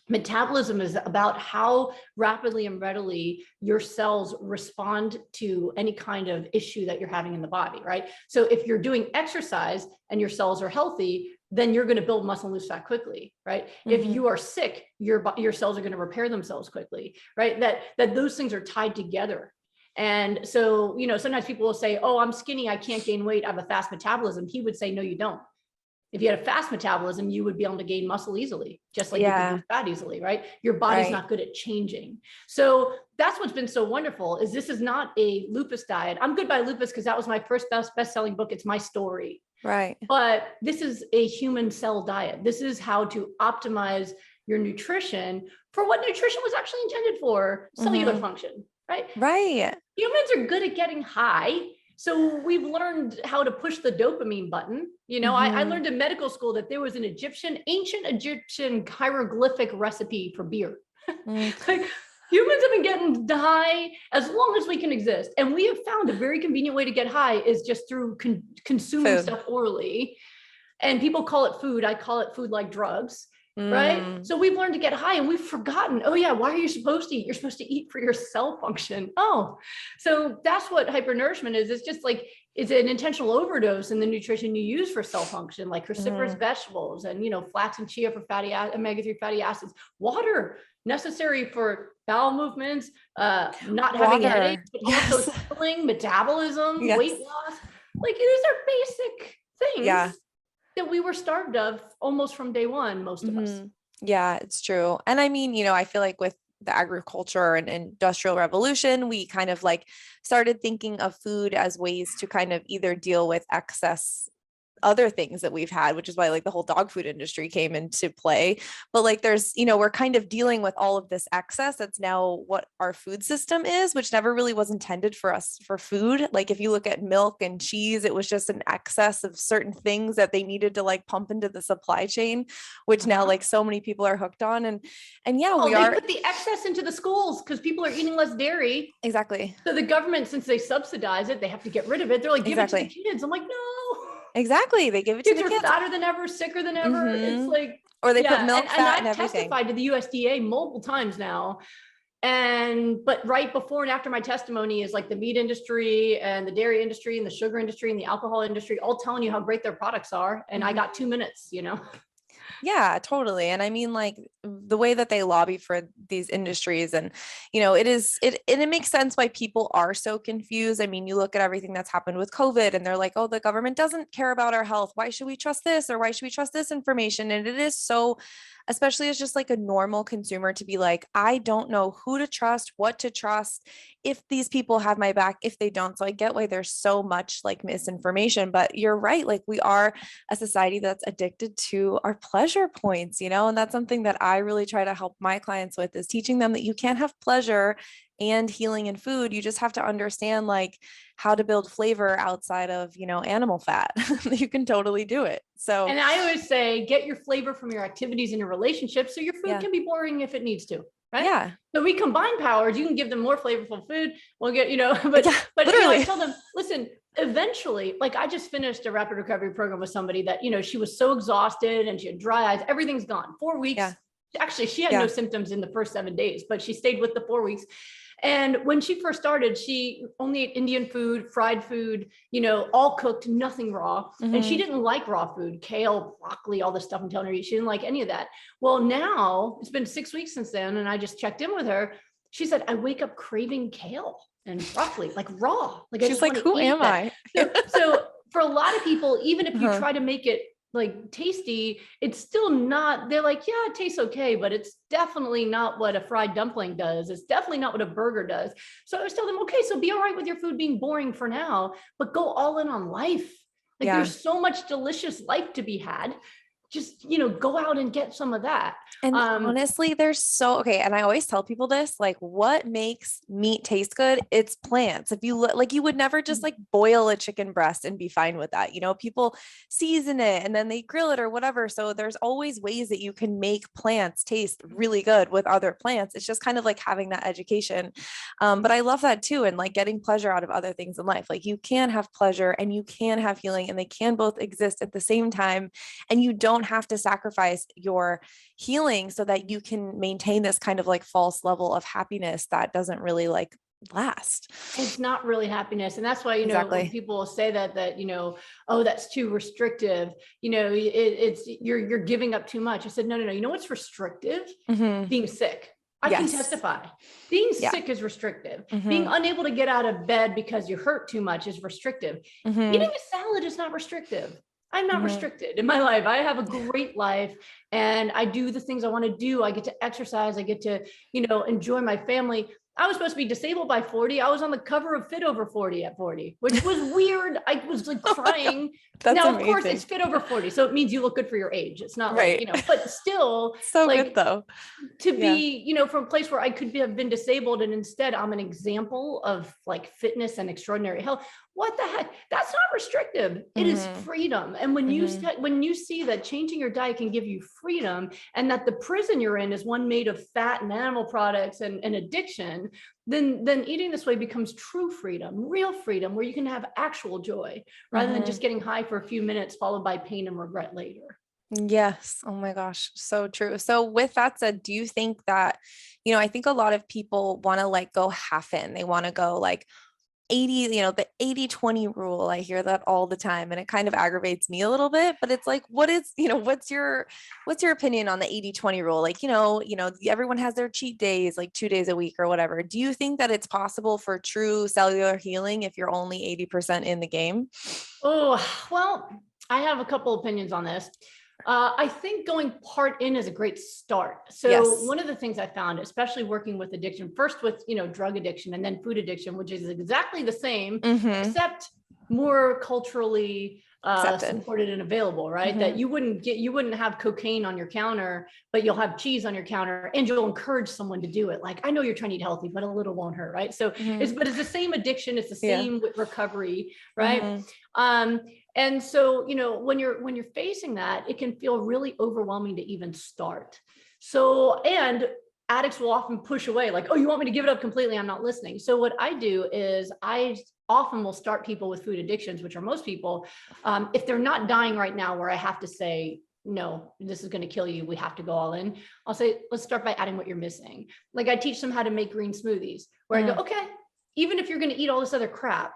Metabolism is about how rapidly and readily your cells respond to any kind of issue that you're having in the body, right? So if you're doing exercise and your cells are healthy, then you're going to build muscle and lose fat quickly, right? If you are sick, your cells are going to repair themselves quickly, right? That those things are tied together. And so, you know, sometimes people will say, oh, I'm skinny, I can't gain weight, I have a fast metabolism. He would say, no, you don't. If you had a fast metabolism, you would be able to gain muscle easily, just like you can lose fat easily, right? Your body's not good at changing. So that's what's been so wonderful, is this is not a lupus diet. I'm Goodbye Lupus because that was my first best-selling book. It's my story. Right. But this is a human cell diet. This is how to optimize your nutrition for what nutrition was actually intended for, cellular function, right? Right. Humans are good at getting high. So we've learned how to push the dopamine button. You know, I learned in medical school that there was an ancient Egyptian hieroglyphic recipe for beer. Like humans have been getting high as long as we can exist. And we have found a very convenient way to get high is just through consuming stuff orally. And people call it food. I call it food like drugs. Right. So we've learned to get high and we've forgotten, oh yeah, why are you supposed to eat? You're supposed to eat for your cell function. Oh, so that's what hypernourishment is. It's just like, it's an intentional overdose in the nutrition you use for cell function, like cruciferous vegetables and, you know, flax and chia for omega-3 fatty acids, water, necessary for bowel movements, not having headaches, but also healing, metabolism, weight loss. Like these are basic things that we were starved of almost from day one, most of us. Yeah, it's true. And I mean, I feel like with the agriculture and industrial revolution, we kind of like started thinking of food as ways to kind of either deal with excess other things that we've had, which is why like the whole dog food industry came into play. But like there's, we're kind of dealing with all of this excess. That's now what our food system is, which never really was intended for us for food. Like if you look at milk and cheese, it was just an excess of certain things that they needed to like pump into the supply chain, which now like so many people are hooked on. And they put the excess into the schools because people are eating less dairy. Exactly. So the government, since they subsidize it, they have to get rid of it. They're like, give it to the kids. I'm like, no. Exactly. They give it to the kids. Kids are fatter than ever, sicker than ever. It's like, or they put milk fat and everything. I've testified to the USDA multiple times now. But right before and after my testimony is like the meat industry and the dairy industry and the sugar industry and the alcohol industry, all telling you how great their products are. And I got 2 minutes, Yeah, totally. And I mean, like the way that they lobby for these industries and, it makes sense why people are so confused. I mean, you look at everything that's happened with COVID and they're like, oh, the government doesn't care about our health. Why should we trust this? Or why should we trust this information? And it is so, especially as just like a normal consumer to be like, I don't know who to trust, what to trust, if these people have my back, if they don't. So I get why there's so much like misinformation, but you're right. Like we are a society that's addicted to our pleasure points, and that's something that I really try to help my clients with is teaching them that you can't have pleasure and healing in food. You just have to understand like how to build flavor outside of, animal fat. You can totally do it. So, and I always say, get your flavor from your activities and your relationships. So your food can be boring if it needs to. Right? Yeah. So we combine powers. You can give them more flavorful food. We'll get, but I tell them, listen, eventually, like I just finished a rapid recovery program with somebody that, she was so exhausted and she had dry eyes, everything's gone. 4 weeks. Yeah. Actually, she had no symptoms in the first 7 days, but she stayed with the 4 weeks. And when she first started, she only ate Indian food, fried food, all cooked, nothing raw. And she didn't like raw food, kale, broccoli, all this stuff I'm telling her, she didn't like any of that. Well, now it's been 6 weeks since then. And I just checked in with her. She said, I wake up craving kale and broccoli, like raw. Like she's like, who am I? So for a lot of people, even if you try to make it like tasty, it's still not, they're like, yeah, it tastes okay, but it's definitely not what a fried dumpling does. It's definitely not what a burger does. So I was telling them, okay, so be all right with your food being boring for now, but go all in on life. Like there's so much delicious life to be had. Just, go out and get some of that. And honestly, okay. And I always tell people this, like what makes meat taste good? It's plants. If you look like you would never just like boil a chicken breast and be fine with that. People season it and then they grill it or whatever. So there's always ways that you can make plants taste really good with other plants. It's just kind of like having that education. But I love that too. And like getting pleasure out of other things in life. Like you can have pleasure and you can have healing and they can both exist at the same time. And you don't have to sacrifice your healing so that you can maintain this kind of like false level of happiness that doesn't really like last. It's not really happiness. And that's why, when people say that, oh, that's too restrictive, it's you're giving up too much. I said, no. You know what's restrictive? Being sick. I can testify. Being sick is restrictive. Being unable to get out of bed because you hurt too much is restrictive. Eating a salad is not restrictive. I'm not restricted in my life. I have a great life and I do the things I want to do. I get to exercise. I get to, enjoy my family. I was supposed to be disabled by 40. I was on the cover of Fit Over 40 at 40, which was weird. I was like crying. Now, amazing. Of course, it's Fit Over 40. So it means you look good for your age. It's not like, but still. So like, good though. To be, from a place where I could have been disabled and instead I'm an example of like fitness and extraordinary health. What the heck? That's not restrictive. It is freedom. And when you see that changing your diet can give you freedom and that the prison you're in is one made of fat and animal products and addiction, then eating this way becomes true freedom, real freedom, where you can have actual joy rather than just getting high for a few minutes followed by pain and regret later. Yes. Oh my gosh. So true. So with that said, do you think that, I think a lot of people want to like go half in, they want to go like the 80/20 rule. I hear that all the time and it kind of aggravates me a little bit, but it's like, what's your opinion on the 80/20 rule? Like, everyone has their cheat days, like 2 days a week or whatever. Do you think that it's possible for true cellular healing if you're only 80% in the game? Oh, well, I have a couple opinions on this. I think going part in is a great start. So Yes. one of the things I found, especially working with addiction, first with, drug addiction and then food addiction, which is exactly the same, except more culturally Accepted. supported and available, right? That you wouldn't have cocaine on your counter, but you'll have cheese on your counter and you'll encourage someone to do it. Like, I know you're trying to eat healthy, but a little won't hurt, right? So it's the same addiction. It's the same with recovery, right? And so, when you're facing that, it can feel really overwhelming to even start. So, and addicts will often push away, like, oh, you want me to give it up completely? I'm not listening. So what I do is I often will start people with food addictions, which are most people, if they're not dying right now, where I have to say, no, this is going to kill you, we have to go all in. I'll say, let's start by adding what you're missing. Like, I teach them how to make green smoothies, where I go, okay, even if you're going to eat all this other crap,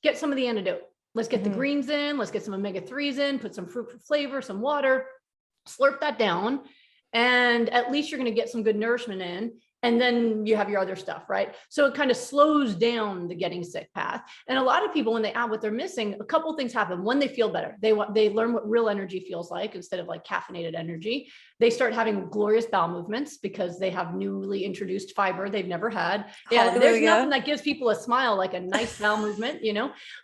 get some of the antidote. Let's get the greens in, let's get some omega-3s in, put some fruit for flavor, some water, slurp that down. And at least you're going to get some good nourishment in. And then you have your other stuff, right? So it kind of slows down the getting sick path. And a lot of people, when they add what they're missing, a couple of things happen. One, they feel better. They learn what real energy feels like instead of like caffeinated energy. They start having glorious bowel movements because they have newly introduced fiber they've never had. Yeah, there's nothing that gives people a smile like a nice bowel movement,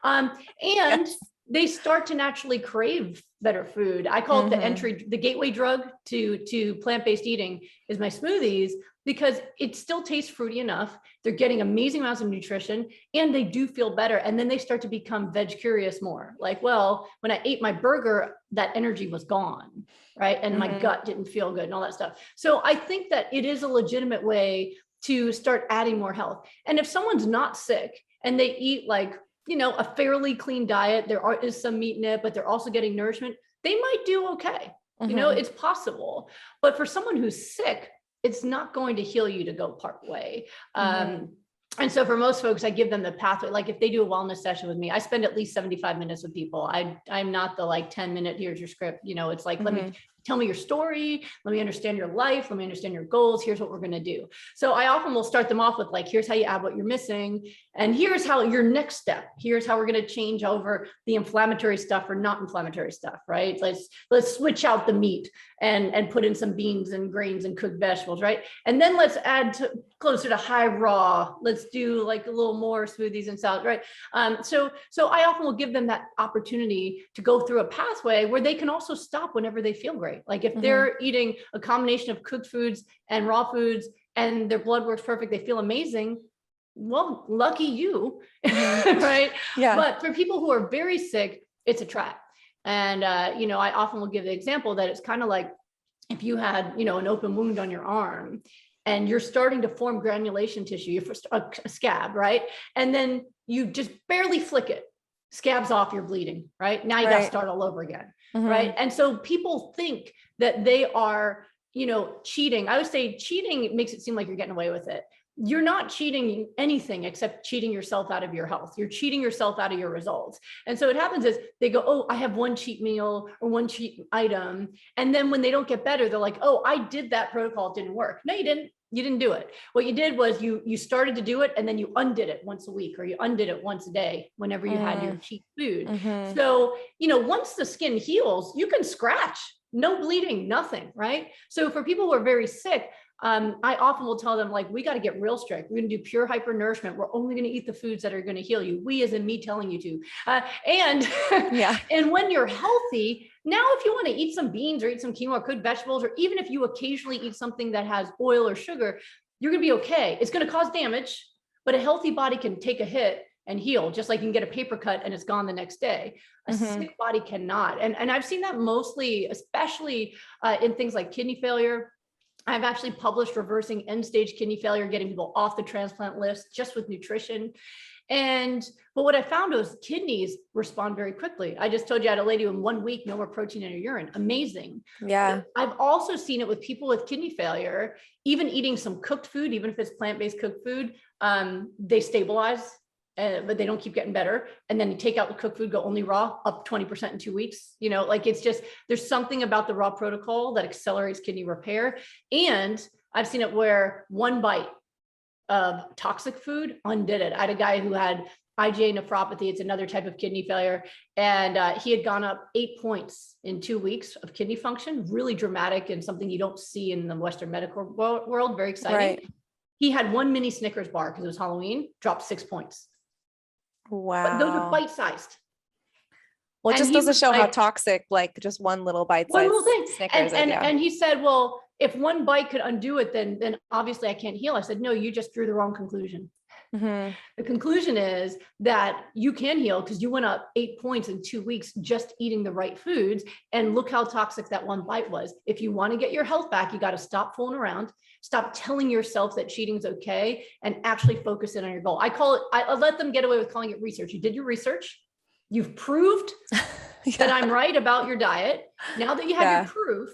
and they start to naturally crave better food. I call it the gateway drug to plant-based eating is my smoothies, because it still tastes fruity enough. They're getting amazing amounts of nutrition and they do feel better. And then they start to become veg curious more. Like, well, when I ate my burger, that energy was gone, right? And my gut didn't feel good and all that stuff. So I think that it is a legitimate way to start adding more health. And if someone's not sick and they eat like, a fairly clean diet, there is some meat in it, but they're also getting nourishment, they might do okay. It's possible. But for someone who's sick, it's not going to heal you to go part way. And so for most folks, I give them the pathway. Like if they do a wellness session with me, I spend at least 75 minutes with people. I'm not the like 10-minute, here's your script. It's like, let me tell me your story. Let me understand your life. Let me understand your goals. Here's what we're going to do. So I often will start them off with like, here's how you add what you're missing. And here's how your next step, here's how we're going to change over the inflammatory stuff for not inflammatory stuff, right? Let's switch out the meat and put in some beans and grains and cooked vegetables, right? And then let's add closer to high raw. Let's do like a little more smoothies and salad, right? So I often will give them that opportunity to go through a pathway where they can also stop whenever they feel great. Like if they're eating a combination of cooked foods and raw foods and their blood works perfect, they feel amazing. Well, lucky you, right? Yeah. But for people who are very sick, it's a trap. And, I often will give the example that it's kind of like if you had, an open wound on your arm and you're starting to form granulation tissue, you're a scab, right? And then you just barely flick it, scabs off, you're bleeding, right? Now you got to start all over again. Right. And so people think that they are, cheating. I would say cheating makes it seem like you're getting away with it. You're not cheating anything except cheating yourself out of your health. You're cheating yourself out of your results. And so what happens is they go, oh, I have one cheat meal or one cheat item. And then when they don't get better, they're like, oh, I did that protocol. It didn't work. No, you didn't. You didn't do it. What you did was you started to do it and then you undid it once a week or you undid it once a day whenever you had your cheat food. So, once the skin heals, you can scratch, no bleeding, nothing, right? So for people who are very sick, I often will tell them like, we got to get real strict. We're going to do pure hypernourishment. We're only going to eat the foods that are going to heal you. We as in me telling you to, and when you're healthy, now, if you want to eat some beans or eat some quinoa or cooked vegetables, or even if you occasionally eat something that has oil or sugar, you're going to be okay. It's going to cause damage, but a healthy body can take a hit and heal, just like you can get a paper cut and it's gone the next day. A sick body cannot. And I've seen that mostly, especially in things like kidney failure. I've actually published reversing end-stage kidney failure, getting people off the transplant list just with nutrition. But what I found was kidneys respond very quickly. I just told you I had a lady in 1 week, no more protein in her urine. Amazing. Yeah. But I've also seen it with people with kidney failure, even eating some cooked food, even if it's plant-based cooked food, they stabilize. but they don't keep getting better. And then you take out the cooked food, go only raw, up 20% in 2 weeks. You know, like it's just, there's something about the raw protocol that accelerates kidney repair. And I've seen it where one bite of toxic food undid it. I had a guy who had IgA nephropathy. It's another type of kidney failure. And he had gone up 8 points in 2 weeks of kidney function, really dramatic and something you don't see in the Western medical world. Very exciting. Right. He had one mini Snickers bar because it was Halloween, dropped 6 points. Wow. But those are bite-sized. Well, it And just he goes to was show how like- toxic, like just one little One bite-sized little thing. Snickers is, yeah. And he said, well, if one bite could undo it, then obviously I can't heal. I said, no, you just drew the wrong conclusion. Mhm. The conclusion is that you can heal because you went up 8 points in 2 weeks just eating the right foods. And look how toxic that one bite was. If you want to get your health back, you got to stop fooling around, stop telling yourself that cheating's okay, and actually focus in on your goal. I call it, I let them get away with calling it research. You did your research. You've proved that I'm right about your diet. Now that you have your proof,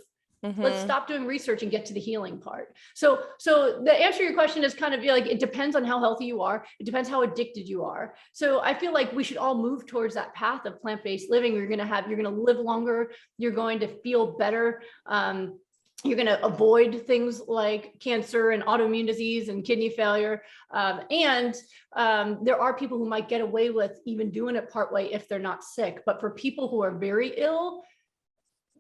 let's stop doing research and get to the healing part. So the answer to your question is kind of like, it depends on how healthy you are. It depends how addicted you are. So I feel like we should all move towards that path of plant-based living. You're going to live longer. You're going to feel better. You're going to avoid things like cancer and autoimmune disease and kidney failure. And there are people who might get away with even doing it partway if they're not sick. But for people who are very ill,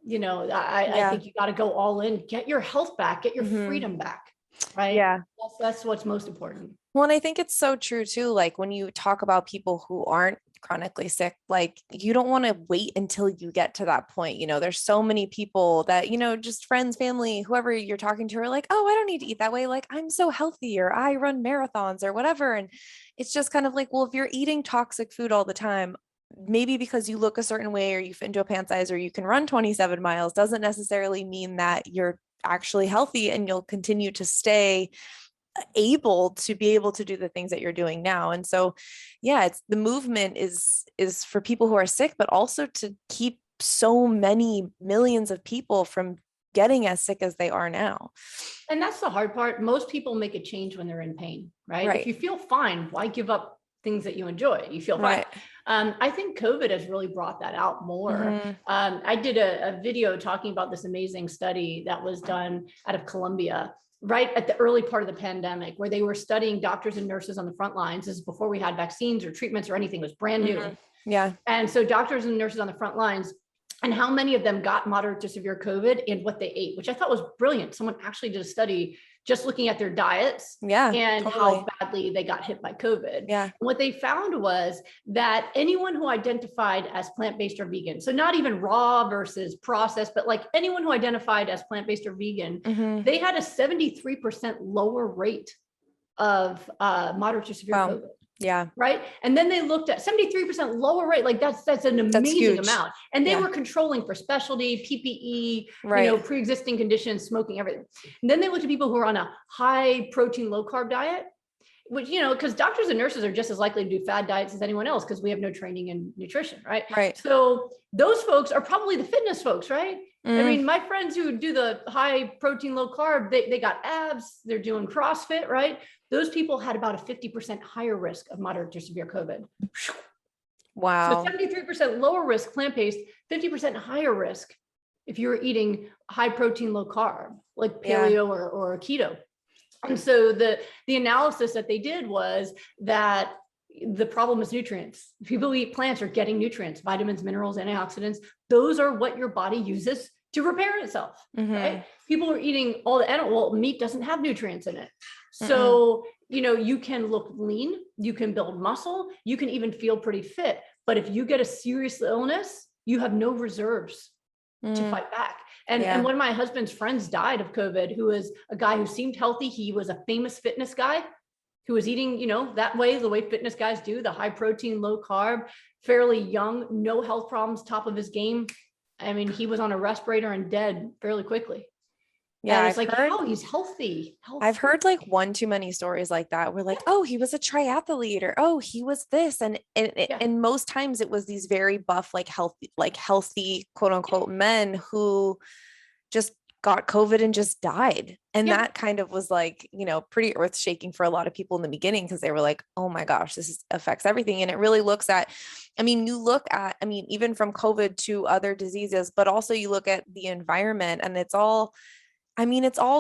you know, I think you got to go all in, get your health back, get your freedom back. Right. Yeah. That's what's most important. Well, and I think it's so true too. Like when you talk about people who aren't chronically sick, like you don't want to wait until you get to that point. You know, there's so many people that, you know, just friends, family, whoever you're talking to are like, oh, I don't need to eat that way. Like I'm so healthy, or I run marathons or whatever. And it's just kind of like, well, if you're eating toxic food all the time, maybe because you look a certain way or you fit into a pant size or you can run 27 miles doesn't necessarily mean that you're actually healthy and you'll continue to stay able to do the things that you're doing now. And so, yeah, it's the movement is for people who are sick, but also to keep so many millions of people from getting as sick as they are now. And that's the hard part. Most people make a change when they're in pain, right? If you feel fine, why give up things that you enjoy? You feel fine. I think COVID has really brought that out more. I did a video talking about this amazing study that was done out of Colombia right at the early part of the pandemic, where they were studying doctors and nurses on the front lines. This is before we had vaccines or treatments or anything. It was brand new. Yeah. And so doctors and nurses on the front lines, and how many of them got moderate to severe COVID and what they ate, which I thought was brilliant. Someone actually did a study just looking at their diets and how badly they got hit by COVID. And what they found was that anyone who identified as plant-based or vegan, so not even raw versus processed, but like anyone who identified as plant-based or vegan, they had a 73% lower rate of moderate to severe COVID. Yeah. Right. And then they looked at 73% lower rate. Like that's an amazing amount. And they were controlling for specialty, PPE, you know, pre-existing conditions, smoking, everything. And then they looked at people who are on a high protein, low carb diet, which, you know, because doctors and nurses are just as likely to do fad diets as anyone else because we have no training in nutrition. Right. So those folks are probably the fitness folks, right? I mean, my friends who do the high protein, low carb, they got abs, they're doing CrossFit, right? Those people had about a 50% higher risk of moderate to severe COVID. Wow. So 73% lower risk plant-based, 50% higher risk if you're eating high protein, low carb, like paleo or keto. And so the analysis that they did was that the problem is nutrients. People who eat plants are getting nutrients, vitamins, minerals, antioxidants. Those are what your body uses to repair itself, right? People are eating all the animal, well, meat doesn't have nutrients in it. So, you know, you can look lean, you can build muscle, you can even feel pretty fit. But if you get a serious illness, you have no reserves to fight back. And one of my husband's friends died of COVID, who was a guy who seemed healthy. He was a famous fitness guy who was eating, you know, that way, the way fitness guys do, the high protein, low carb, fairly young, no health problems, top of his game. I mean, he was on a respirator and dead fairly quickly. Yeah, it's like, oh, he's healthy. I've heard like one too many stories like that. We're like, oh, he was a triathlete, or oh, he was this, and most times it was these very buff, like healthy, quote unquote men who just got COVID and just died. And Yeah. that kind of was like, pretty earth shaking for a lot of people in the beginning, because they were like, oh my gosh, affects everything. And it really looks at, even from COVID to other diseases, but also you look at the environment, and it's all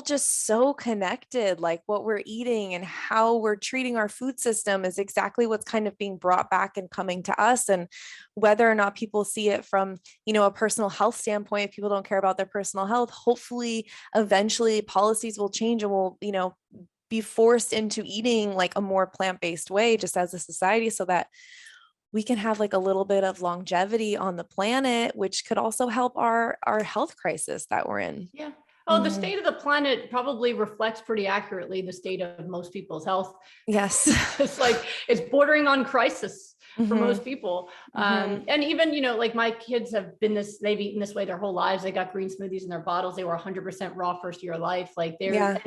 just so connected. Like what we're eating and how we're treating our food system is exactly what's kind of being brought back and coming to us. And whether or not people see it from, a personal health standpoint, if people don't care about their personal health, hopefully eventually policies will change and we'll, be forced into eating like a more plant-based way just as a society, so that we can have like a little bit of longevity on the planet, which could also help our health crisis that we're in. Yeah. Oh, the state of the planet probably reflects pretty accurately the state of most people's health. Yes. It's bordering on crisis for most Mm-hmm. people. Mm-hmm. And even, like my kids they've eaten this way their whole lives. They got green smoothies in their bottles. They were 100% raw first year of life. Like Yeah.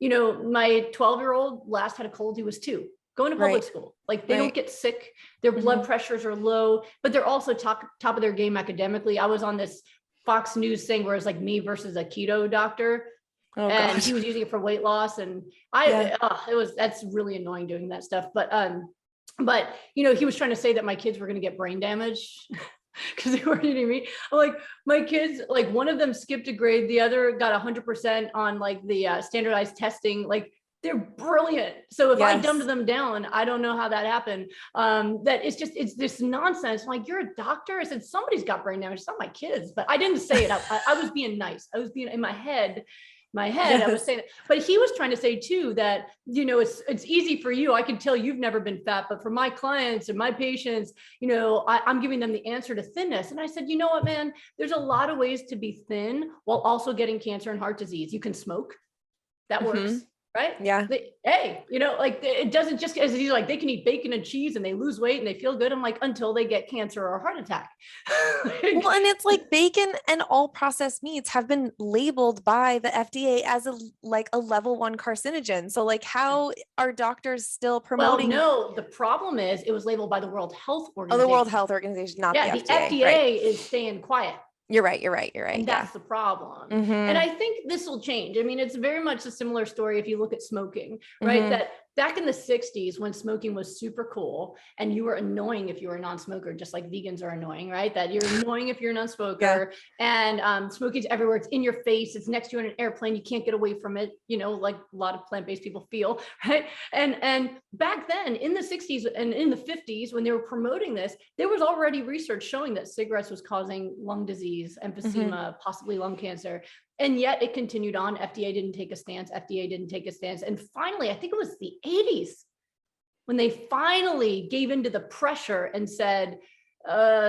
my 12-year-old last had a cold. He was 2. Going to public Right. school. Like they Right. don't get sick. Their blood Mhm. pressures are low, but they're also top of their game academically. I was on this Fox News thing where it's like me versus a keto doctor. Oh And gosh. he was using it for weight loss. And that's really annoying doing that stuff. But he was trying to say that my kids were going to get brain damage because they weren't eating meat. I'm like, my kids, like one of them skipped a grade. The other got 100% on like the standardized testing. Like they're brilliant. So if I Yes. dumbed them down, I don't know how that happened. That it's this nonsense. I'm like, you're a doctor. I said, somebody's got brain damage. It's not my kids, but I didn't say it. I was being nice. I was being in my head. I was saying that, but he was trying to say too that, it's easy for you. I can tell you've never been fat, but for my clients and my patients, I'm giving them the answer to thinness. And I said, you know what, man, there's a lot of ways to be thin while also getting cancer and heart disease. You can smoke. That works. Mhm. Right? Yeah. It doesn't just as easy, like they can eat bacon and cheese and they lose weight and they feel good. I'm like, until they get cancer or a heart attack. Well, and it's like bacon and all processed meats have been labeled by the FDA as a level 1 carcinogen. So like, how are doctors still promoting? Well, no, the problem is it was labeled by the World Health Organization. The World Health Organization, not the FDA. The FDA right. is staying quiet. You're right. And that's the problem. Mhm. And I think this will change. I mean, it's very much a similar story if you look at smoking, right? Mhm. That back in the 60s when smoking was super cool and you were annoying if you were a non-smoker, just like vegans are annoying, right? That you're annoying if you're a non-smoker. And smoking's everywhere. It's in your face. It's next to you in an airplane. You can't get away from it, like a lot of plant-based people feel, right? And back then in the 60s and in the 50s, when they were promoting this, there was already research showing that cigarettes was causing lung disease, emphysema, possibly lung cancer. And yet it continued on. FDA didn't take a stance. And finally, I think it was the 80s when they finally gave into the pressure and said,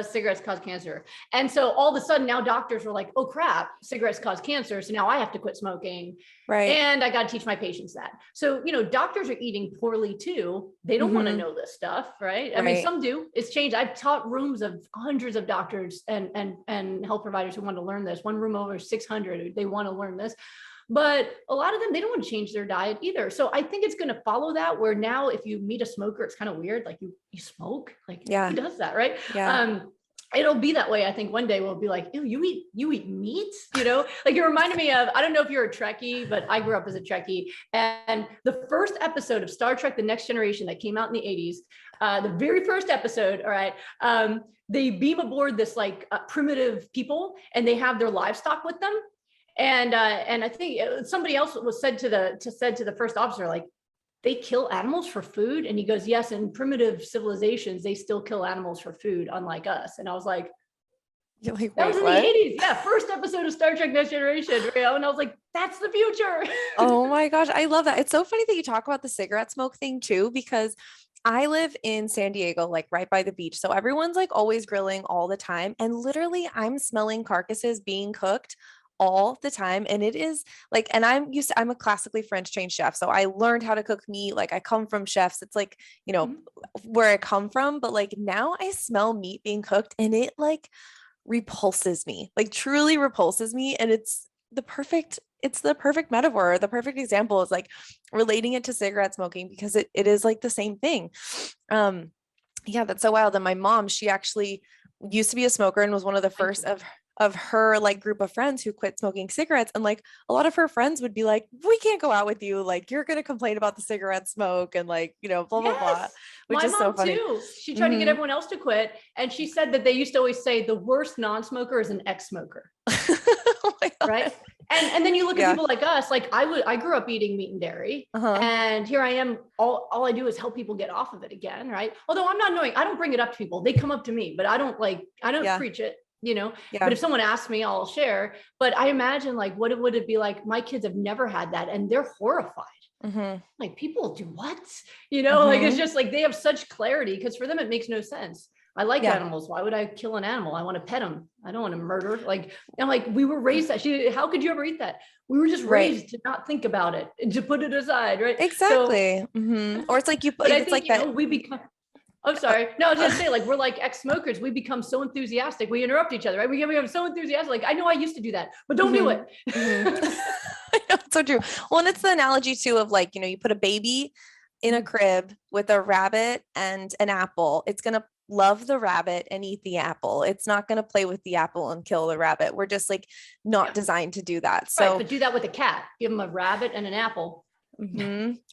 cigarettes cause cancer. And so all of a sudden now doctors were like, oh crap, cigarettes cause cancer. So now I have to quit smoking. Right. And I got to teach my patients that. So, doctors are eating poorly too. They don't want to know this stuff, right? I mean, some do. It's changed. I've taught rooms of hundreds of doctors and health providers who want to learn this. One room over 600, they want to learn this. But a lot of them, they don't want to change their diet either. So I think it's going to follow that, where now if you meet a smoker, it's kind of weird. Like you smoke, like who does that, right? Yeah. It'll be that way. I think one day we'll be like, ew, you eat meat, like it reminded me of, I don't know if you're a Trekkie, but I grew up as a Trekkie. And the first episode of Star Trek, The Next Generation that came out in the 80s, the very first episode, all right, they beam aboard this primitive people and they have their livestock with them. And I think somebody else said to the first officer, like, they kill animals for food. And he goes, yes, in primitive civilizations, they still kill animals for food, unlike us. And I was like, You're like, that was in the 80s. Yeah. First episode of Star Trek Next Generation. And I was like, that's the future. Oh my gosh. I love that. It's so funny that you talk about the cigarette smoke thing too, because I live in San Diego, like right by the beach. So everyone's like always grilling all the time. And literally I'm smelling carcasses being cooked all the time. And it is like, and I'm a classically French trained chef. So I learned how to cook meat. Like I come from chefs. It's like, where I come from, but like now I smell meat being cooked and it like repulses me, like truly repulses me. And it's the perfect metaphor. The perfect example is like relating it to cigarette smoking, because it is like the same thing. Yeah, that's so wild. And my mom, she actually used to be a smoker and was one of the first of of her like group of friends who quit smoking cigarettes. And like a lot of her friends would be like, we can't go out with you. Like you're going to complain about the cigarette smoke and like, you know, blah, blah, blah, Yes. which My is so mom funny. too. She tried to get everyone else to quit. And she said that they used to always say the worst non-smoker is an ex-smoker. Oh my God. Right. And then you look at Yeah. people like us, like I grew up eating meat and dairy. And here I am, all I do is help people get off of it again. Right. Although I'm not knowing, I don't bring it up to people. They come up to me, but I don't preach it, you know, but if someone asks me, I'll share. But I imagine like, what would it be like? My kids have never had that and they're horrified. Like people do what, you know, like it's just like, they have such clarity because for them, it makes no sense. I like animals. Why would I kill an animal? I want to pet them. I don't want to murder. Like, I'm like, we were raised that. How could you ever eat that? We were just raised to not think about it and to put it aside, right? Exactly. Or it's like but I it's think, like you that. know, we become. I'm sorry. No, I was gonna say like we're like ex-smokers. We become so enthusiastic. We interrupt each other, right? We become so enthusiastic. Like I know I used to do that, but don't do it. I know, it's so true. Well, and it's the analogy too of like, you know, you put a baby in a crib with a rabbit and an apple. It's gonna love the rabbit and eat the apple. It's not going to play with the apple and kill the rabbit. We're just like not designed to do that. So right, but do that with a cat. Give them a rabbit and an apple.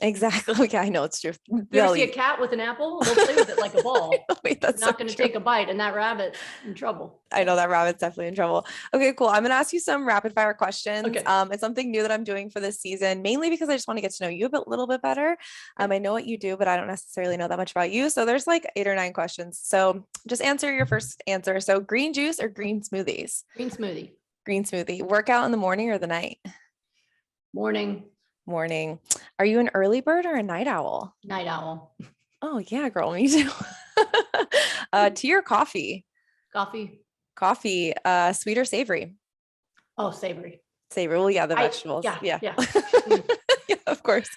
Exactly. Yeah, I know it's true. You ever see a cat with an apple? They'll play with it like a ball. Wait, that's not going to take a bite, and that rabbit's in trouble. I know that rabbit's definitely in trouble. Okay, cool. I'm going to ask you some rapid fire questions. Okay. It's something new that I'm doing for this season, mainly because I just want to get to know you a little bit better. I know what you do, but I don't necessarily know that much about you. So there's like 8 or 9 questions. So just answer your first answer. So green juice or green smoothies? Green smoothie. Green smoothie. Workout in the morning or the night? Morning. Morning. Are you an early bird or a night owl? Night owl. Oh yeah, girl, me too. Tea or coffee? Coffee. Coffee. Sweet or savory? Oh, savory. Savory. Well, yeah, the vegetables. Yeah. Yeah, of course.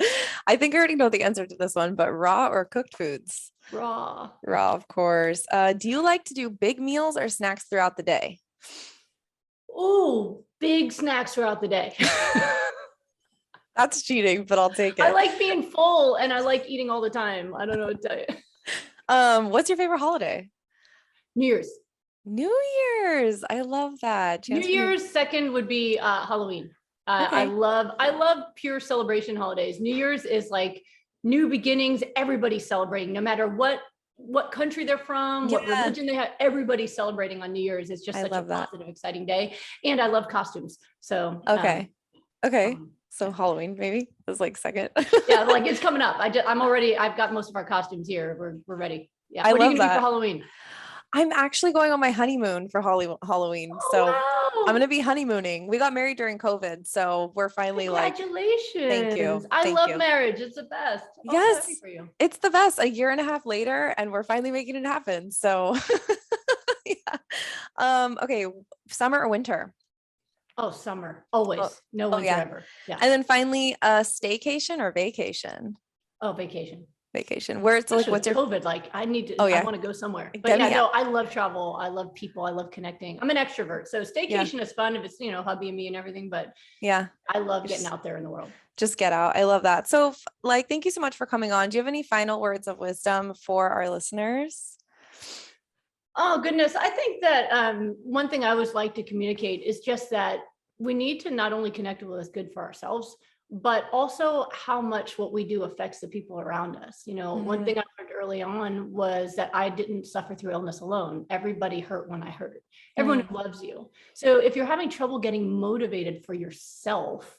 I think I already know the answer to this one, but raw or cooked foods? Raw. Raw, of course. Do you like to do big meals or snacks throughout the day? Oh, big snacks throughout the day. That's cheating, but I'll take it. I like being full and I like eating all the time. I don't know what to tell you. What's your favorite holiday? New Year's. New Year's. I love that. New Year's second would be Halloween. Okay. I love pure celebration holidays. New Year's is like new beginnings. Everybody's celebrating, no matter what country they're from, what religion they have. Everybody's celebrating on New Year's. It's just such a positive, exciting day. And I love costumes. So okay. So Halloween maybe is like second. Yeah, like it's coming up. I've got most of our costumes here. We're ready. Yeah. What are you gonna do for Halloween? I'm actually going on my honeymoon for Halloween. Oh, so wow. I'm going to be honeymooning. We got married during COVID. So we're finally Congratulations. Thank you. I love marriage. It's the best. Yes. So for you. It's the best. 1.5 years later and we're finally making it happen. So yeah. Okay. Summer or winter? Oh, summer. Always. No winter ever. Yeah. And then finally, staycation or vacation? Oh, vacation. Vacation. Where it's like, what's your COVID? Like I need to, I want to go somewhere. But I love travel. I love people. I love connecting. I'm an extrovert. So staycation is fun if it's, hubby and me and everything, but I love getting out there in the world. Just get out. I love that. So thank you so much for coming on. Do you have any final words of wisdom for our listeners? Oh goodness. I think that one thing I always like to communicate is just that we need to not only connect with what's good for ourselves, but also how much what we do affects the people around us. One thing I learned early on was that I didn't suffer through illness alone. Everybody hurt when I hurt. Everyone loves you. So if you're having trouble getting motivated for yourself,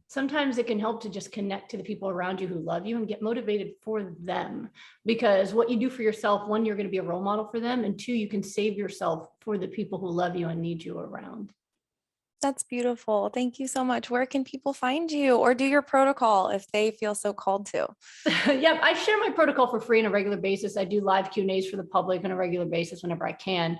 sometimes it can help to just connect to the people around you who love you and get motivated for them. Because what you do for yourself, 1, you're going to be a role model for them. And 2, you can save yourself for the people who love you and need you around. That's beautiful. Thank you so much. Where can people find you or do your protocol if they feel so called to? Yep. I share my protocol for free on a regular basis. I do live Q&As for the public on a regular basis whenever I can.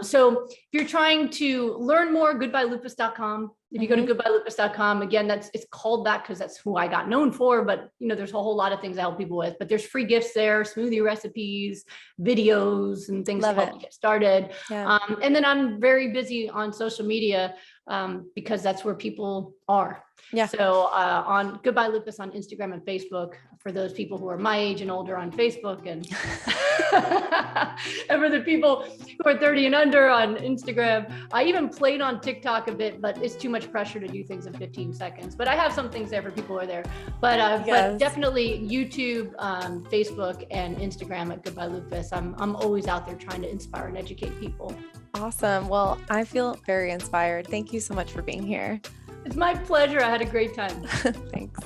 So if you're trying to learn more, goodbyelupus.com. If you go to goodbyelupus.com, again, it's called that because that's who I got known for, but there's a whole lot of things I help people with, but there's free gifts there, smoothie recipes, videos, and things to help you get started. Yeah. And then I'm very busy on social media because that's where people are. Yeah. So on Goodbye Lupus on Instagram and Facebook, for those people who are my age and older on Facebook, and and for the people who are 30 and under on Instagram. I even played on TikTok a bit, but it's too much pressure to do things in 15 seconds. But I have some things there for people who are there. But definitely YouTube, Facebook, and Instagram at Goodbye Lupus. I'm always out there trying to inspire and educate people. Awesome. Well, I feel very inspired. Thank you so much for being here. It's my pleasure. I had a great time. Thanks.